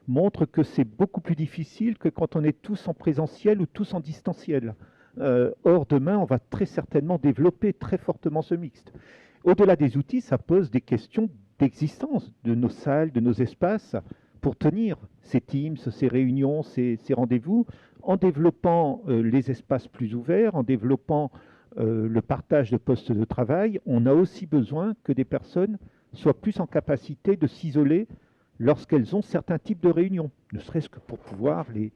montre que c'est beaucoup plus difficile que quand on est tous en présentiel ou tous en distanciel. Or, demain, on va très certainement développer très fortement ce mixte. Au-delà des outils, ça pose des questions d'existence de nos salles, de nos espaces, pour tenir ces Teams, ces réunions, ces rendez-vous, en développant les espaces plus ouverts, en développant le partage de postes de travail. On a aussi besoin que des personnes soient plus en capacité de s'isoler lorsqu'elles ont certains types de réunions, ne serait-ce que pour pouvoir les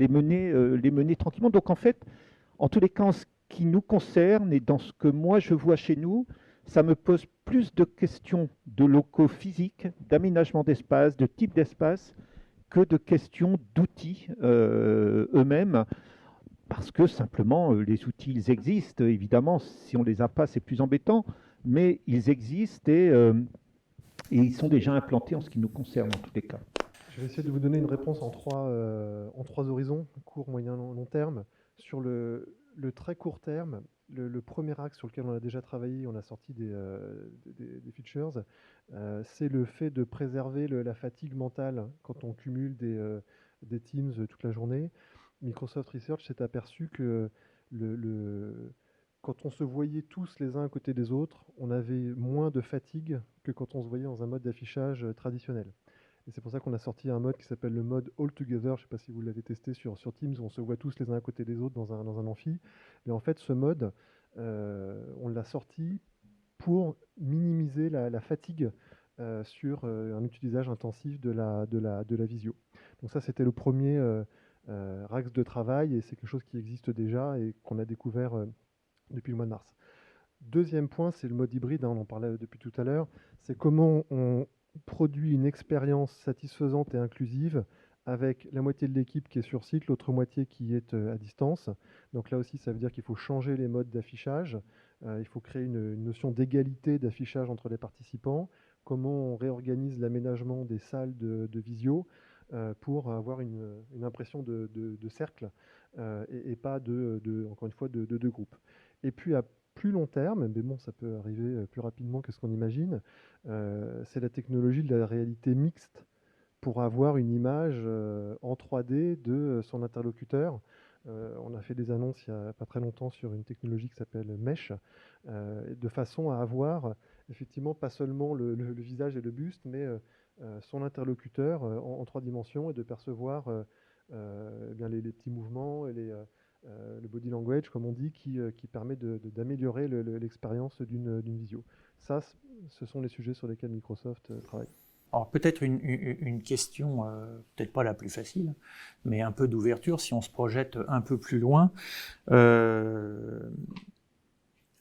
mener tranquillement. Donc en fait, en tous les cas, en ce qui nous concerne et dans ce que moi je vois chez nous, ça me pose plus de questions de locaux physiques, d'aménagement d'espace, de type d'espace, que de questions d'outils eux-mêmes, parce que simplement, les outils, ils existent. Évidemment, si on ne les a pas, c'est plus embêtant, mais ils existent et ils sont déjà implantés en ce qui nous concerne en tous les cas. Je vais essayer de vous donner une réponse en trois horizons, court, moyen, long terme. Sur le très court terme, le premier axe sur lequel on a déjà travaillé, on a sorti des features, c'est le fait de préserver la fatigue mentale quand on cumule des Teams toute la journée. Microsoft Research s'est aperçu que quand on se voyait tous les uns à côté des autres, on avait moins de fatigue que quand on se voyait dans un mode d'affichage traditionnel. Et c'est pour ça qu'on a sorti un mode qui s'appelle le mode All Together. Je ne sais pas si vous l'avez testé sur Teams, où on se voit tous les uns à côté des autres dans un amphi. Et en fait, ce mode, on l'a sorti pour minimiser la fatigue sur un utilisage intensif de la visio. Donc ça, c'était le premier axe de travail, et c'est quelque chose qui existe déjà et qu'on a découvert depuis le mois de mars. Deuxième point, c'est le mode hybride, hein, on en parlait depuis tout à l'heure. C'est comment on produit une expérience satisfaisante et inclusive avec la moitié de l'équipe qui est sur site, l'autre moitié qui est à distance. Donc là aussi, ça veut dire qu'il faut changer les modes d'affichage. Il faut créer une notion d'égalité d'affichage entre les participants. Comment on réorganise l'aménagement des salles de visio pour avoir une impression de cercle et pas encore une fois, de deux groupes. Et puis à plus long terme, mais bon, ça peut arriver plus rapidement que ce qu'on imagine, c'est la technologie de la réalité mixte pour avoir une image en 3D de son interlocuteur. On a fait des annonces il n'y a pas très longtemps sur une technologie qui s'appelle Mesh, de façon à avoir effectivement pas seulement le visage et le buste, mais son interlocuteur en 3 dimensions, et de percevoir eh bien les petits mouvements et le body language, comme on dit, qui permet d'améliorer l'expérience d'une visio. Ça, ce sont les sujets sur lesquels Microsoft travaille. Alors peut-être une question, peut-être pas la plus facile, mais un peu d'ouverture, si on se projette un peu plus loin.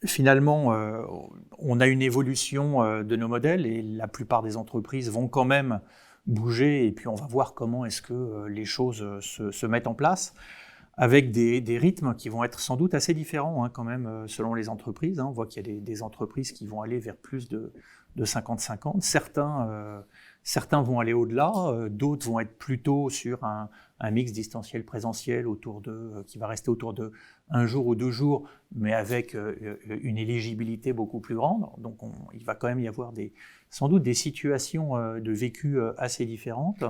Finalement, on a une évolution de nos modèles et la plupart des entreprises vont quand même bouger, et puis on va voir comment est-ce que les choses se mettent en place, avec des rythmes qui vont être sans doute assez différents quand même selon les entreprises. On voit qu'il y a des entreprises qui vont aller vers plus de 50-50. Certains vont aller au-delà, d'autres vont être plutôt sur un mix distanciel-présentiel qui va rester autour de 1 jour ou 2 jours, mais avec une éligibilité beaucoup plus grande. Donc il va quand même y avoir sans doute des situations de vécu assez différentes.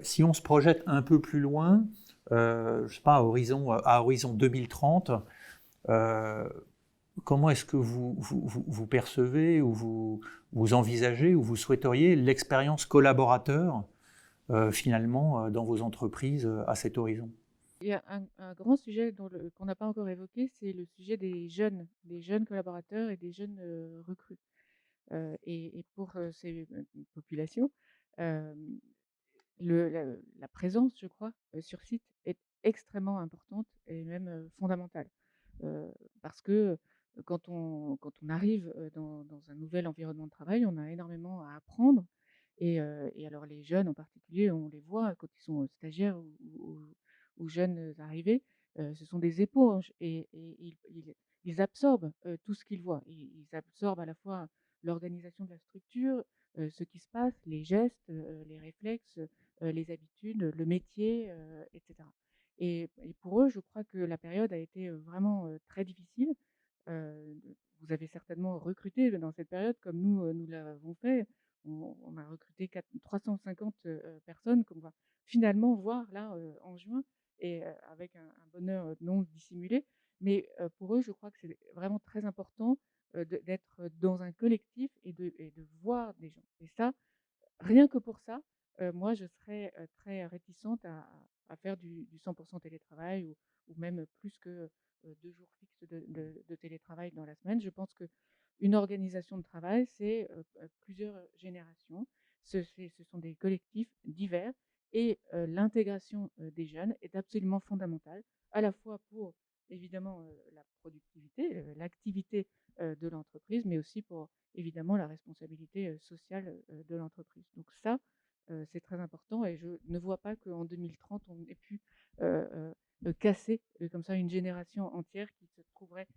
Si on se projette un peu plus loin, je ne sais pas, à horizon 2030, comment est-ce que vous percevez ou vous envisagez ou vous souhaiteriez l'expérience collaborateur finalement dans vos entreprises à cet horizon? Il y a un grand sujet qu'on n'a pas encore évoqué, c'est le sujet des jeunes collaborateurs et des jeunes recrues. Et pour ces populations, la présence, je crois, sur site est extrêmement importante et même fondamentale. Parce que quand on arrive dans un nouvel environnement de travail, on a énormément à apprendre. Et alors les jeunes en particulier, on les voit quand ils sont stagiaires ou jeunes arrivés, ce sont des éponges et ils absorbent tout ce qu'ils voient. Ils absorbent à la fois l'organisation de la structure, ce qui se passe, les gestes, les réflexes, les habitudes, le métier, etc. Et pour eux, je crois que la période a été vraiment très difficile. Vous avez certainement recruté dans cette période, comme nous l'avons fait. On a recruté 350 personnes qu'on va finalement voir là en juin, et avec un bonheur non dissimulé. Mais pour eux, je crois que c'est vraiment très important d'être dans un collectif et de voir des gens. Et ça, rien que pour ça, moi, je serais très réticente à faire du 100 télétravail ou même plus que 2 jours fixes de télétravail dans la semaine. Je pense qu'une organisation de travail, c'est plusieurs générations. Ce sont des collectifs divers et l'intégration des jeunes est absolument fondamentale, à la fois pour évidemment la productivité, l'activité de l'entreprise, mais aussi pour évidemment la responsabilité sociale de l'entreprise. Donc ça, c'est très important et je ne vois pas qu'en 2030, on ait pu casser comme ça une génération entière qui se trouverait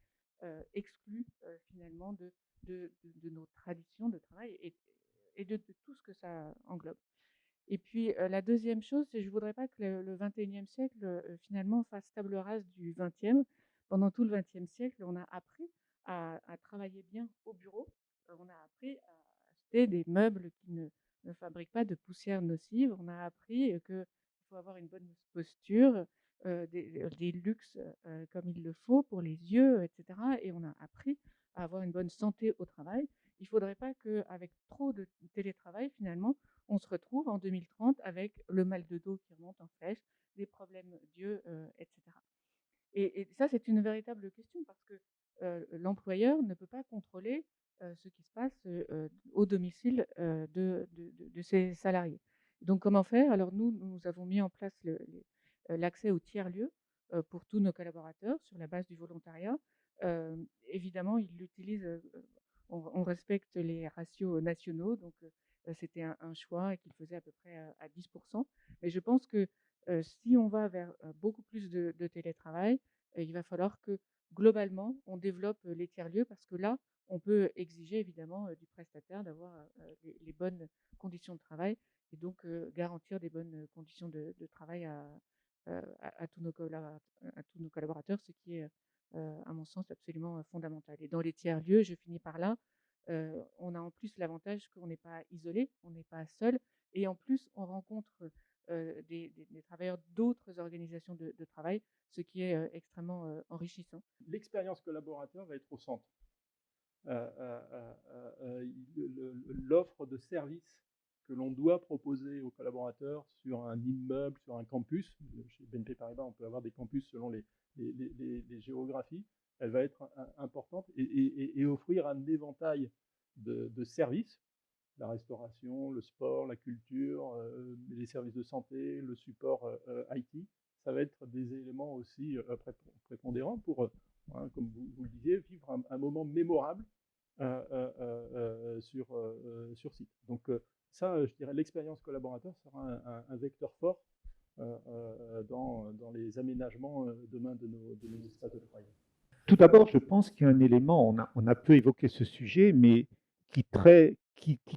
exclue finalement de nos traditions de travail et de tout ce que ça englobe. Et puis la deuxième chose, c'est que je ne voudrais pas que le 21e siècle finalement fasse table rase du 20e. Pendant tout le 20e siècle, on a appris à travailler bien au bureau. On a appris à acheter des meubles qui ne fabriquent pas de poussière nocive. On a appris qu'il faut avoir une bonne posture, des luxes comme il le faut pour les yeux, etc. Et on a appris à avoir une bonne santé au travail. Il ne faudrait pas qu'avec trop de télétravail, finalement, on se retrouve en 2030 avec le mal de dos qui remonte en flèche, des problèmes d'yeux, etc. Et ça, c'est une véritable question parce que l'employeur ne peut pas contrôler ce qui se passe au domicile de ses salariés. Donc, comment faire? Alors, nous avons mis en place l'accès au tiers-lieu pour tous nos collaborateurs sur la base du volontariat. Évidemment, ils l'utilisent, on respecte les ratios nationaux, donc c'était un choix qu'ils faisaient à peu près à 10%. Mais je pense que si on va vers beaucoup plus de télétravail, il va falloir que globalement, on développe les tiers-lieux parce que là, on peut exiger évidemment du prestataire d'avoir les bonnes conditions de travail et donc garantir des bonnes conditions de travail à tous nos collaborateurs, ce qui est, à mon sens, absolument fondamental. Et dans les tiers-lieux, je finis par là, on a en plus l'avantage qu'on n'est pas isolé, on n'est pas seul, et en plus, on rencontre des travailleurs d'autres organisations de travail, ce qui est extrêmement enrichissant. L'expérience collaborateur va être au centre. L'offre de services que l'on doit proposer aux collaborateurs sur un immeuble, sur un campus, chez BNP Paribas, on peut avoir des campus selon les géographies, elle va être importante et offrir un éventail de services, la restauration, le sport, la culture, les services de santé, le support IT. Ça va être des éléments aussi prépondérants pour, comme vous le disiez, vivre un moment mémorable sur site. Donc ça, je dirais, l'expérience collaborateur sera un vecteur fort dans les aménagements demain de nos espaces de travail. Tout d'abord, je pense qu'il y a un élément, on a peu évoqué ce sujet, mais qui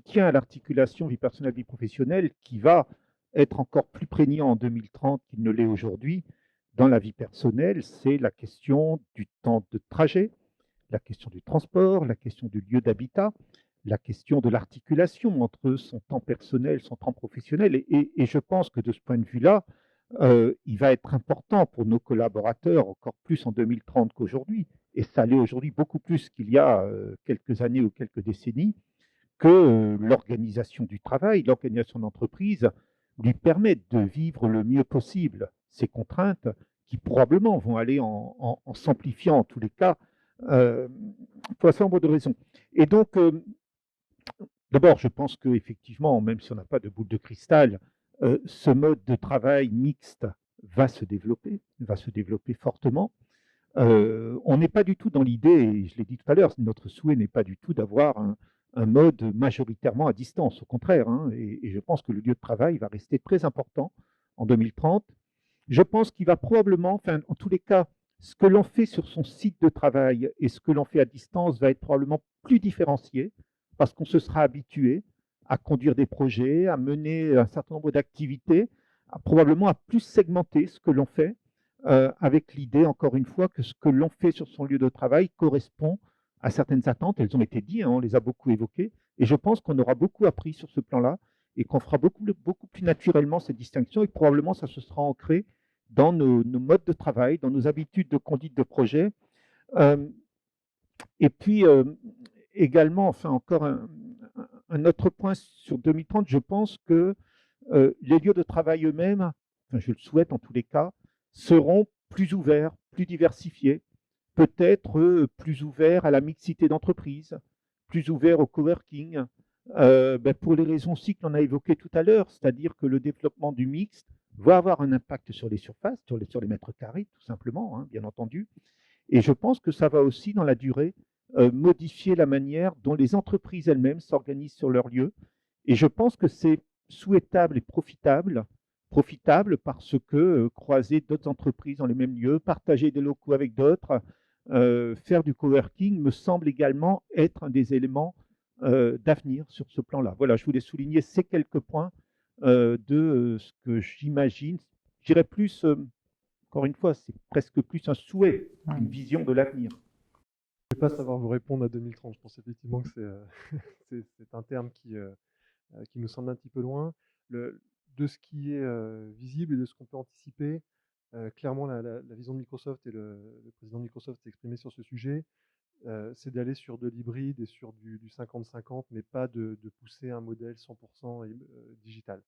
tient à l'articulation vie personnelle, vie professionnelle, qui va être encore plus prégnant en 2030 qu'il ne l'est aujourd'hui dans la vie personnelle, c'est la question du temps de trajet, la question du transport, la question du lieu d'habitat, la question de l'articulation entre son temps personnel, son temps professionnel. Et je pense que de ce point de vue-là, il va être important pour nos collaborateurs, encore plus en 2030 qu'aujourd'hui, et ça l'est aujourd'hui beaucoup plus qu'il y a quelques années ou quelques décennies, que l'organisation du travail, l'organisation d'entreprise lui permette de vivre le mieux possible ces contraintes qui probablement vont aller en s'amplifiant en tous les cas pour un certain nombre de raisons. Et donc, d'abord, je pense qu'effectivement, même si on n'a pas de boule de cristal, ce mode de travail mixte va se développer fortement. On n'est pas du tout dans l'idée, et je l'ai dit tout à l'heure, notre souhait n'est pas du tout d'avoir un mode majoritairement à distance, au contraire, hein, et je pense que le lieu de travail va rester très important en 2030. Je pense qu'il va probablement, enfin, en tous les cas, ce que l'on fait sur son site de travail et ce que l'on fait à distance va être probablement plus différencié parce qu'on se sera habitué à conduire des projets, à mener un certain nombre d'activités, probablement à plus segmenter ce que l'on fait, avec l'idée, encore une fois, que ce que l'on fait sur son lieu de travail correspond à certaines attentes. Elles ont été dites, hein, on les a beaucoup évoquées, et je pense qu'on aura beaucoup appris sur ce plan-là et qu'on fera beaucoup plus naturellement cette distinction et que probablement ça se sera ancré dans nos modes de travail, dans nos habitudes de conduite de projet. Et puis également, enfin encore un autre point sur 2030, je pense que les lieux de travail eux-mêmes, enfin, je le souhaite en tous les cas, seront plus ouverts, plus diversifiés, peut-être plus ouverts à la mixité d'entreprises, plus ouverts au coworking, pour les raisons aussi que l'on a évoquées tout à l'heure, c'est-à-dire que le développement du mixte va avoir un impact sur les surfaces, sur les mètres carrés, tout simplement, hein, bien entendu. Et je pense que ça va aussi, dans la durée, modifier la manière dont les entreprises elles-mêmes s'organisent sur leur lieu. Et je pense que c'est souhaitable et profitable parce que croiser d'autres entreprises dans les mêmes lieux, partager des locaux avec d'autres, faire du coworking me semble également être un des éléments d'avenir sur ce plan-là. Voilà, je voulais souligner ces quelques points de ce que j'imagine. Je dirais plus, encore une fois, c'est presque plus un souhait, une vision de l'avenir. Je ne vais pas savoir vous répondre à 2030. Je pense effectivement que c'est un terme qui nous semble un petit peu loin. De ce qui est visible et de ce qu'on peut anticiper, clairement, la vision de Microsoft et le président de Microsoft s'est exprimé sur ce sujet, c'est d'aller sur de l'hybride et sur du 50-50, mais pas de pousser un modèle 100% digital.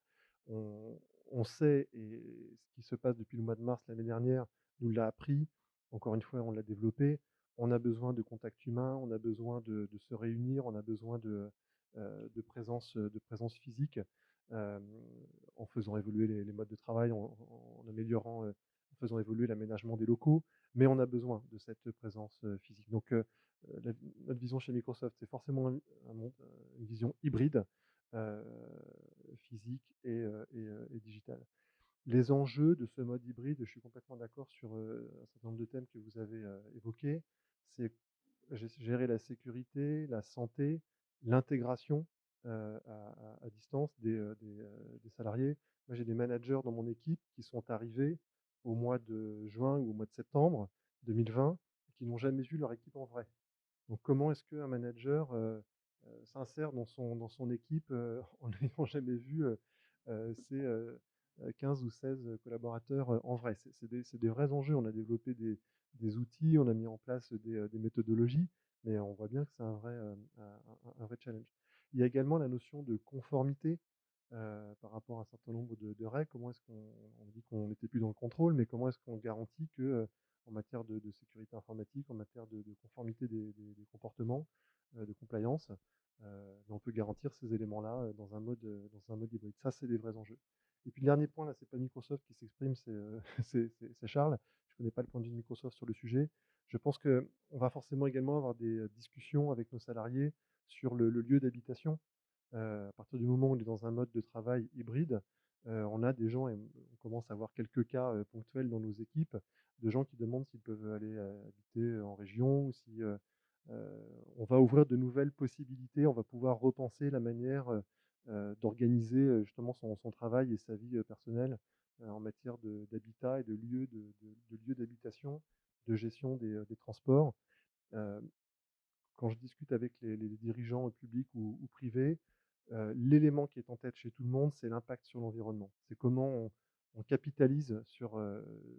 On sait, et ce qui se passe depuis le mois de mars l'année dernière nous l'a appris, encore une fois, on l'a développé, on a besoin de contact humain, on a besoin de se réunir, on a besoin de présence physique, en faisant évoluer les modes de travail, en améliorant, en faisant évoluer l'aménagement des locaux, mais on a besoin de cette présence physique. Donc, notre vision chez Microsoft, c'est forcément une vision hybride, physique et digitale. Les enjeux de ce mode hybride, je suis complètement d'accord sur un certain nombre de thèmes que vous avez évoqués. C'est gérer la sécurité, la santé, l'intégration à distance des salariés. Moi, j'ai des managers dans mon équipe qui sont arrivés au mois de juin ou au mois de septembre 2020 et qui n'ont jamais vu leur équipe en vrai. Donc, comment est-ce qu'un manager s'insère dans son équipe en n'ayant jamais vu ses 15 ou 16 collaborateurs en vrai? C'est des vrais enjeux. On a développé des outils, on a mis en place des méthodologies, mais on voit bien que c'est un vrai challenge. Il y a également la notion de conformité par rapport à un certain nombre de règles. Comment est-ce qu'on dit qu'on n'était plus dans le contrôle, mais comment est-ce qu'on garantit que en matière de sécurité informatique, en matière de conformité des comportements, de compliance, on peut garantir ces éléments-là dans un mode hybride. Ça, c'est des vrais enjeux. Et puis le dernier point, là, c'est pas Microsoft qui s'exprime, c'est Charles. Je ne connais pas le point de vue de Microsoft sur le sujet. Je pense qu'on va forcément également avoir des discussions avec nos salariés sur le lieu d'habitation. À partir du moment où on est dans un mode de travail hybride, on a des gens, et on commence à avoir quelques cas ponctuels dans nos équipes, de gens qui demandent s'ils peuvent aller habiter en région, ou si on va ouvrir de nouvelles possibilités, on va pouvoir repenser la manière d'organiser justement son travail et sa vie personnelle en matière d'habitat et de lieux d'habitation, de gestion des transports. Quand je discute avec les dirigeants publics ou privés, l'élément qui est en tête chez tout le monde, c'est l'impact sur l'environnement. C'est comment on capitalise sur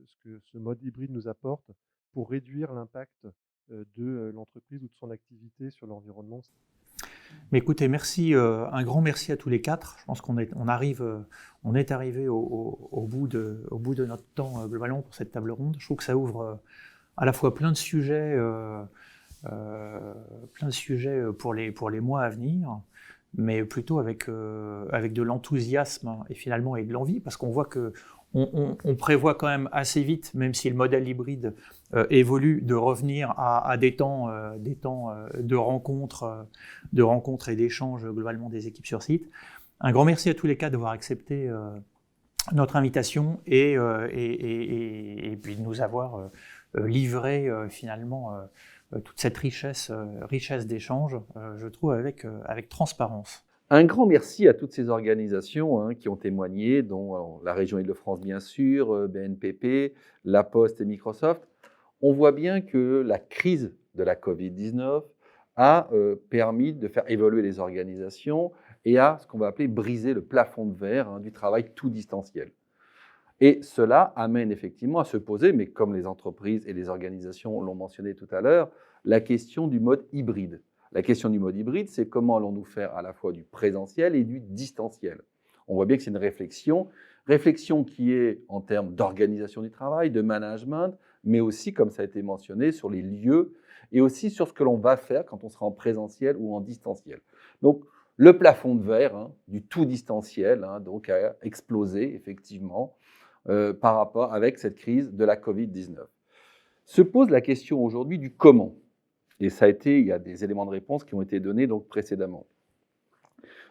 ce que ce mode hybride nous apporte pour réduire l'impact de l'entreprise ou de son activité sur l'environnement. Mais écoutez, merci, un grand merci à tous les quatre. Je pense qu'on est arrivé au bout de notre temps globalement pour cette table ronde. Je trouve que ça ouvre à la fois plein de sujets pour les mois à venir, mais plutôt avec de l'enthousiasme et finalement et de l'envie, parce qu'on voit que on prévoit quand même assez vite, même si le modèle hybride évolue, de revenir à des temps de rencontres et d'échanges globalement des équipes sur site. Un grand merci à tous les cas d'avoir accepté notre invitation et puis de nous avoir livré finalement toute cette richesse d'échanges, je trouve, avec transparence. Un grand merci à toutes ces organisations qui ont témoigné, dont la région Île-de-France bien sûr, BNPP, La Poste et Microsoft. On voit bien que la crise de la Covid-19 a permis de faire évoluer les organisations et à ce qu'on va appeler briser le plafond de verre du travail tout distanciel. Et cela amène effectivement à se poser, mais comme les entreprises et les organisations l'ont mentionné tout à l'heure, la question du mode hybride. La question du mode hybride, c'est comment allons-nous faire à la fois du présentiel et du distanciel. On voit bien que c'est une réflexion qui est en termes d'organisation du travail, de management, mais aussi, comme ça a été mentionné, sur les lieux et aussi sur ce que l'on va faire quand on sera en présentiel ou en distanciel. Donc, le plafond de verre du tout distanciel donc a explosé effectivement par rapport avec cette crise de la Covid-19. Se pose la question aujourd'hui du comment. Et il y a des éléments de réponse qui ont été donnés donc précédemment.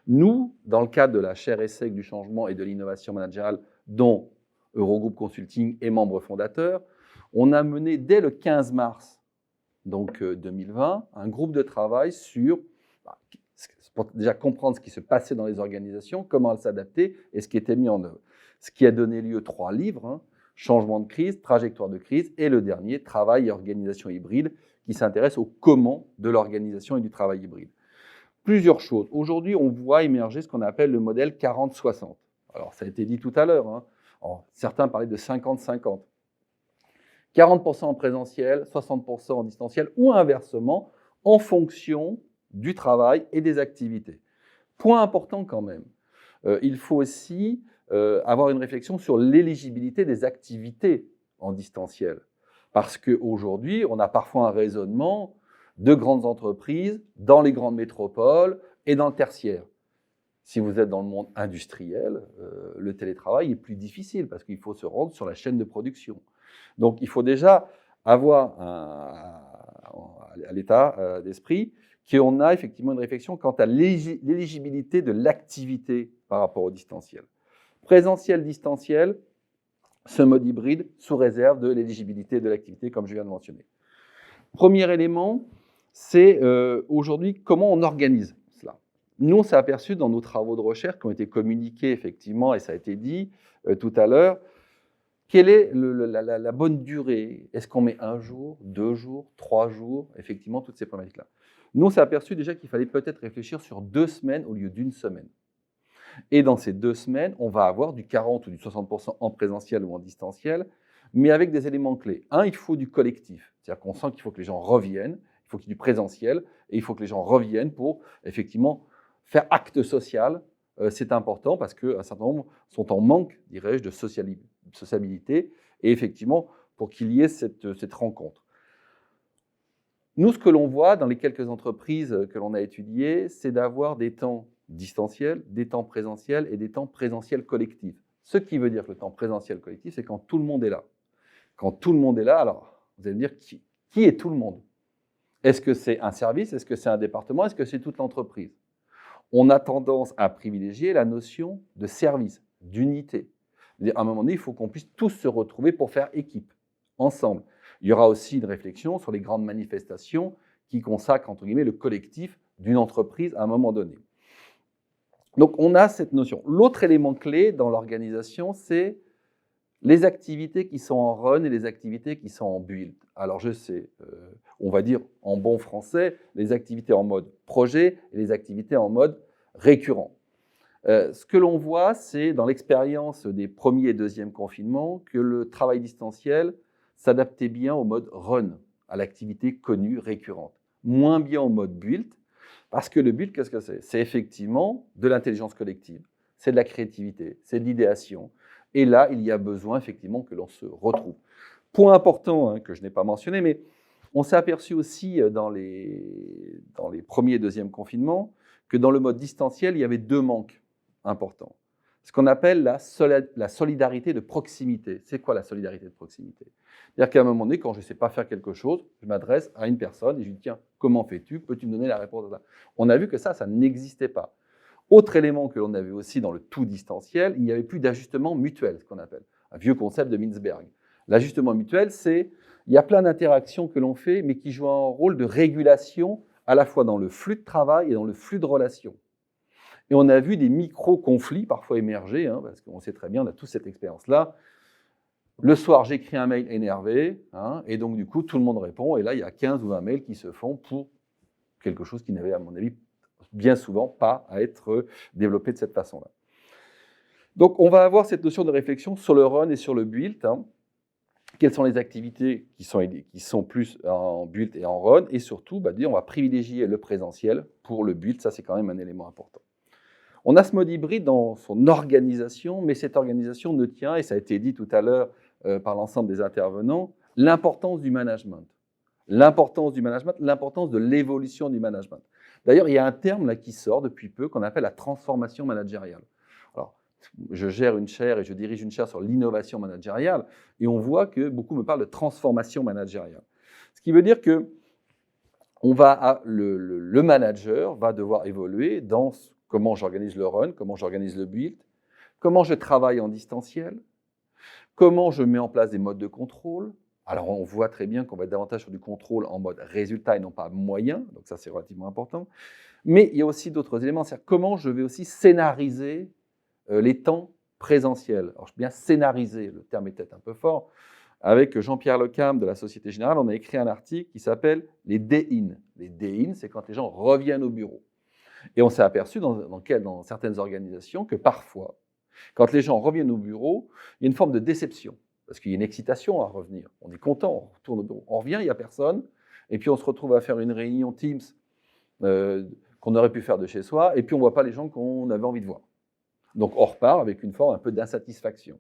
Nous, dans le cadre de la chaire ESSEC du changement et de l'innovation managériale, dont Eurogroupe Consulting est membre fondateur, on a mené dès le 15 mars donc, 2020 un groupe de travail pour déjà comprendre ce qui se passait dans les organisations, comment elles s'adaptaient et ce qui était mis en œuvre. Ce qui a donné lieu à 3 livres, Changement de crise, Trajectoire de crise, et le dernier, Travail et organisation hybride, qui s'intéresse au comment de l'organisation et du travail hybride. Plusieurs choses. Aujourd'hui, on voit émerger ce qu'on appelle le modèle 40-60. Alors, ça a été dit tout à l'heure. Certains parlaient de 50-50. 40% en présentiel, 60% en distanciel, ou inversement, en fonction du travail et des activités. Point important quand même, il faut aussi avoir une réflexion sur l'éligibilité des activités en distanciel. Parce qu'aujourd'hui, on a parfois un raisonnement de grandes entreprises dans les grandes métropoles et dans le tertiaire. Si vous êtes dans le monde industriel, le télétravail est plus difficile parce qu'il faut se rendre sur la chaîne de production. Donc, il faut déjà avoir à l'état d'esprit qu'on a effectivement une réflexion quant à l'éligibilité de l'activité par rapport au distanciel. Présentiel, distanciel, ce mode hybride sous réserve de l'éligibilité de l'activité, comme je viens de mentionner. Premier élément, c'est aujourd'hui comment on organise cela. Nous, on s'est aperçu dans nos travaux de recherche qui ont été communiqués effectivement, et ça a été dit tout à l'heure, quelle est la bonne durée? Est-ce qu'on met 1 jour, 2 jours, 3 jours? Effectivement, toutes ces problématiques-là. Nous, on s'est aperçu déjà qu'il fallait peut-être réfléchir sur 2 semaines au lieu d'1 semaine. Et dans ces 2 semaines, on va avoir du 40 ou du 60% en présentiel ou en distanciel, mais avec des éléments clés. Il faut du collectif. C'est-à-dire qu'on sent qu'il faut que les gens reviennent, il faut qu'il y ait du présentiel, et il faut que les gens reviennent pour, effectivement, faire acte social. C'est important parce qu'un certain nombre sont en manque, dirais-je, de sociabilité, et effectivement, pour qu'il y ait cette rencontre. Nous, ce que l'on voit dans les quelques entreprises que l'on a étudiées, c'est d'avoir des temps distanciels, des temps présentiels et des temps présentiels collectifs. Ce qui veut dire que le temps présentiel collectif, c'est quand tout le monde est là. Quand tout le monde est là, alors, vous allez me dire, qui est tout le monde? Est-ce que c'est un service? Est-ce que c'est un département? Est-ce que c'est toute l'entreprise? On a tendance à privilégier la notion de service, d'unité. À un moment donné, il faut qu'on puisse tous se retrouver pour faire équipe, ensemble. Il y aura aussi une réflexion sur les grandes manifestations qui consacrent, entre guillemets, le collectif d'une entreprise à un moment donné. Donc, on a cette notion. L'autre élément clé dans l'organisation, c'est les activités qui sont en run et les activités qui sont en build. Alors, je sais, on va dire en bon français, les activités en mode projet et les activités en mode récurrent. Ce que l'on voit, c'est dans l'expérience des premiers et deuxièmes confinements que le travail distanciel s'adaptait bien au mode run, à l'activité connue, récurrente. Moins bien au mode build, parce que le build, qu'est-ce que c'est? C'est effectivement de l'intelligence collective, c'est de la créativité, c'est de l'idéation. Et là, il y a besoin effectivement que l'on se retrouve. Point important que je n'ai pas mentionné, mais on s'est aperçu aussi dans les premiers et deuxièmes confinements que dans le mode distanciel, il y avait 2 manques importants. ce qu'on appelle la solidarité de proximité. C'est quoi la solidarité de proximité? C'est-à-dire qu'à un moment donné, quand je ne sais pas faire quelque chose, je m'adresse à une personne et je lui dis « Tiens, comment fais-tu? Peux-tu me donner la réponse à ça ?» On a vu que ça n'existait pas. Autre élément que l'on a vu aussi dans le tout distanciel, il n'y avait plus d'ajustement mutuel, ce qu'on appelle. Un vieux concept de Mintzberg. L'ajustement mutuel, c'est il y a plein d'interactions que l'on fait, mais qui jouent un rôle de régulation à la fois dans le flux de travail et dans le flux de relations. Et on a vu des micro-conflits parfois émerger, parce qu'on sait très bien, on a tous cette expérience-là. Le soir, j'écris un mail énervé, et donc du coup, tout le monde répond, et là, il y a 15 ou 20 mails qui se font pour quelque chose qui n'avait, à mon avis, bien souvent pas à être développé de cette façon-là. Donc, on va avoir cette notion de réflexion sur le run et sur le build. Quelles sont les activités qui sont plus en build et en run, et surtout, on va privilégier le présentiel pour le build, ça c'est quand même un élément important. On a ce mode hybride dans son organisation, mais cette organisation ne tient, et ça a été dit tout à l'heure par l'ensemble des intervenants, l'importance du management. L'importance du management, l'importance de l'évolution du management. D'ailleurs, il y a un terme là qui sort depuis peu qu'on appelle la transformation managériale. Alors, je gère une chaire et je dirige une chaire sur l'innovation managériale, et on voit que beaucoup me parlent de transformation managériale. Ce qui veut dire que le manager va devoir évoluer dans comment j'organise le run, comment j'organise le build, comment je travaille en distanciel, comment je mets en place des modes de contrôle. Alors, on voit très bien qu'on va être davantage sur du contrôle en mode résultat et non pas moyen, donc ça, c'est relativement important. Mais il y a aussi d'autres éléments, c'est-à-dire comment je vais aussi scénariser les temps présentiels. Alors, je veux bien scénariser, le terme est peut-être un peu fort. Avec Jean-Pierre Lecam de la Société Générale, on a écrit un article qui s'appelle « Les day-in ». Les day-in, c'est quand les gens reviennent au bureau. Et on s'est aperçu dans certaines organisations que parfois, quand les gens reviennent au bureau, il y a une forme de déception. Parce qu'il y a une excitation à revenir. On est content, on retourne au bureau. On revient, il n'y a personne. Et puis on se retrouve à faire une réunion Teams qu'on aurait pu faire de chez soi. Et puis on ne voit pas les gens qu'on avait envie de voir. Donc on repart avec une forme un peu d'insatisfaction.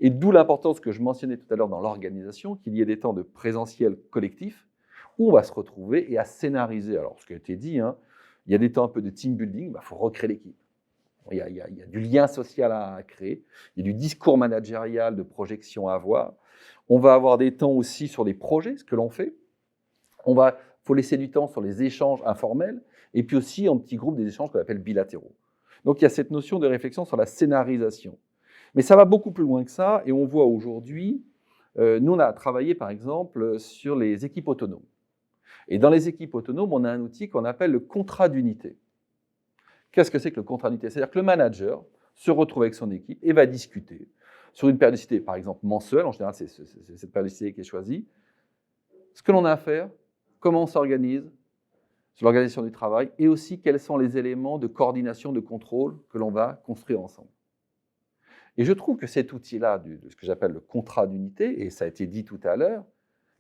Et d'où l'importance que je mentionnais tout à l'heure dans l'organisation, qu'il y ait des temps de présentiel collectif où on va se retrouver et à scénariser. Alors ce qui a été dit, il y a des temps un peu de team building, il faut recréer l'équipe. Il y a du lien social à créer, il y a du discours managérial de projection à avoir. On va avoir des temps aussi sur les projets, ce que l'on fait. Il faut laisser du temps sur les échanges informels, et puis aussi en petits groupes des échanges qu'on appelle bilatéraux. Donc il y a cette notion de réflexion sur la scénarisation. Mais ça va beaucoup plus loin que ça, et on voit aujourd'hui, nous on a travaillé par exemple sur les équipes autonomes. Et dans les équipes autonomes, on a un outil qu'on appelle le contrat d'unité. Qu'est-ce que c'est que le contrat d'unité? C'est-à-dire que le manager se retrouve avec son équipe et va discuter sur une périodicité, par exemple mensuelle, en général c'est cette périodicité qui est choisie, ce que l'on a à faire, comment on s'organise, sur l'organisation du travail, et aussi quels sont les éléments de coordination, de contrôle que l'on va construire ensemble. Et je trouve que cet outil-là, de ce que j'appelle le contrat d'unité, et ça a été dit tout à l'heure,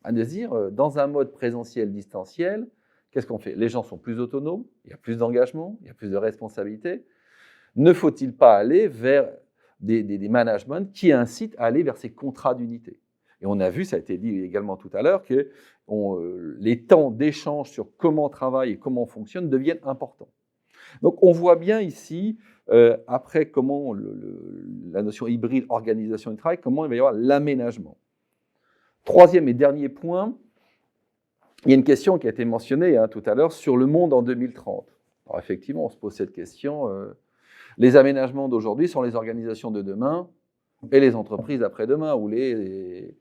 à dire, dans un mode présentiel, distanciel, qu'est-ce qu'on fait? Les gens sont plus autonomes, il y a plus d'engagement, il y a plus de responsabilité. Ne faut-il pas aller vers des managements qui incitent à aller vers ces contrats d'unité? Et on a vu, ça a été dit également tout à l'heure, que les temps d'échange sur comment on travaille et comment on fonctionne deviennent importants. Donc on voit bien ici, après comment la notion hybride, organisation du travail, comment il va y avoir l'aménagement. Troisième et dernier point, il y a une question qui a été mentionnée tout à l'heure sur le monde en 2030. Alors effectivement, on se pose cette question. Les aménagements d'aujourd'hui sont les organisations de demain et les entreprises d'après-demain, ou les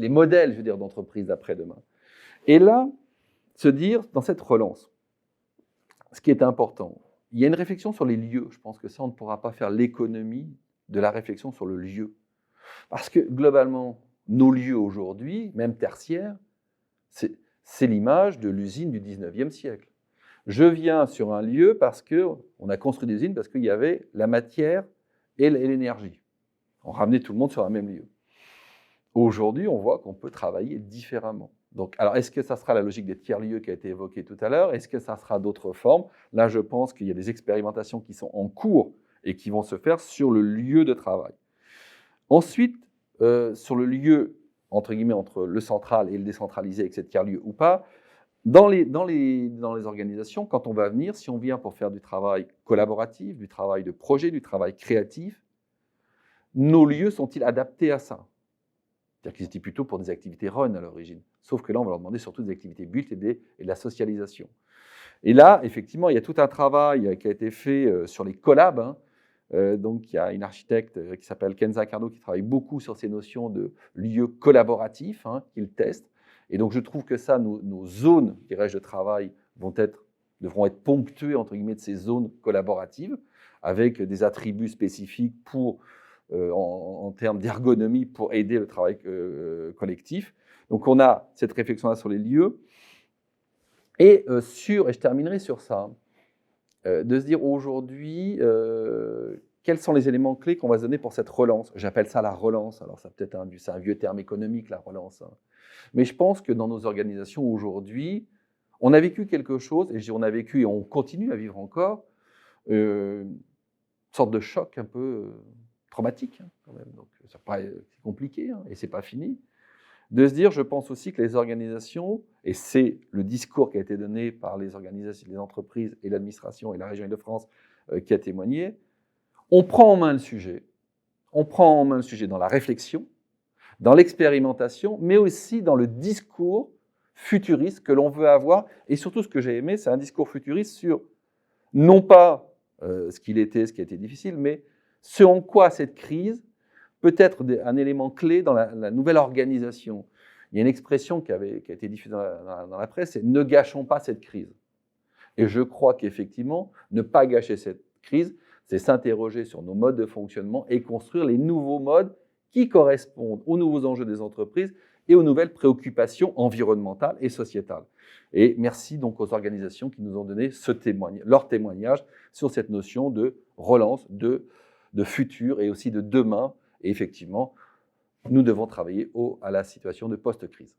modèles, je veux dire, d'entreprises d'après-demain. Et là, se dire, dans cette relance, ce qui est important, il y a une réflexion sur les lieux. Je pense que ça, on ne pourra pas faire l'économie de la réflexion sur le lieu. Parce que globalement, nos lieux aujourd'hui, même tertiaires, c'est l'image de l'usine du 19e siècle. Je viens sur un lieu parce qu'on a construit des usines, parce qu'il y avait la matière et l'énergie. On ramenait tout le monde sur un même lieu. Aujourd'hui, on voit qu'on peut travailler différemment. Donc, alors, est-ce que ça sera la logique des tiers-lieux qui a été évoquée tout à l'heure? Est-ce que ça sera d'autres formes? Là, je pense qu'il y a des expérimentations qui sont en cours et qui vont se faire sur le lieu de travail. Ensuite, sur le lieu, entre guillemets, entre le central et le décentralisé, avec ces tiers-lieux ou pas, Dans les organisations, quand on va venir, si on vient pour faire du travail collaboratif, du travail de projet, du travail créatif, nos lieux sont-ils adaptés à ça? C'est-à-dire qu'ils étaient plutôt pour des activités run à l'origine. Sauf que là, on va leur demander surtout des activités built et de la socialisation. Et là, effectivement, il y a tout un travail qui a été fait sur les collabs. Hein. Donc, il y a une architecte qui s'appelle Kenza Cardo qui travaille beaucoup sur ces notions de lieux collaboratifs, hein, qu'il teste. Et donc, je trouve que ça, nos zones, de travail devront être ponctuées, entre guillemets, de ces zones collaboratives, avec des attributs spécifiques en termes d'ergonomie pour aider le travail collectif. Donc, on a cette réflexion-là sur les lieux. Et je terminerai sur ça, de se dire aujourd'hui, quels sont les éléments clés qu'on va se donner pour cette relance? J'appelle ça la relance. Alors, c'est un vieux terme économique, la relance. Hein. Mais je pense que dans nos organisations aujourd'hui, on a vécu quelque chose, et on a vécu et on continue à vivre encore, une sorte de choc un peu traumatique, hein, quand même. Donc, ça paraît compliqué, hein, et c'est pas fini. De se dire, je pense aussi que les organisations, et c'est le discours qui a été donné par les organisations, les entreprises et l'administration et la région Île-de-France qui a témoigné, on prend en main le sujet. On prend en main le sujet dans la réflexion, dans l'expérimentation, mais aussi dans le discours futuriste que l'on veut avoir. Et surtout, ce que j'ai aimé, c'est un discours futuriste sur, non pas ce qu'il était, ce qui a été difficile, mais ce en quoi cette crise peut être un élément clé dans la nouvelle organisation. Il y a une expression qui a été diffusée dans la presse, c'est « ne gâchons pas cette crise ». Et je crois qu'effectivement, ne pas gâcher cette crise, c'est s'interroger sur nos modes de fonctionnement et construire les nouveaux modes qui correspondent aux nouveaux enjeux des entreprises et aux nouvelles préoccupations environnementales et sociétales. Et merci donc aux organisations qui nous ont donné leur témoignage sur cette notion de relance, de futur et aussi de demain. Et effectivement, nous devons travailler à la situation de post-crise.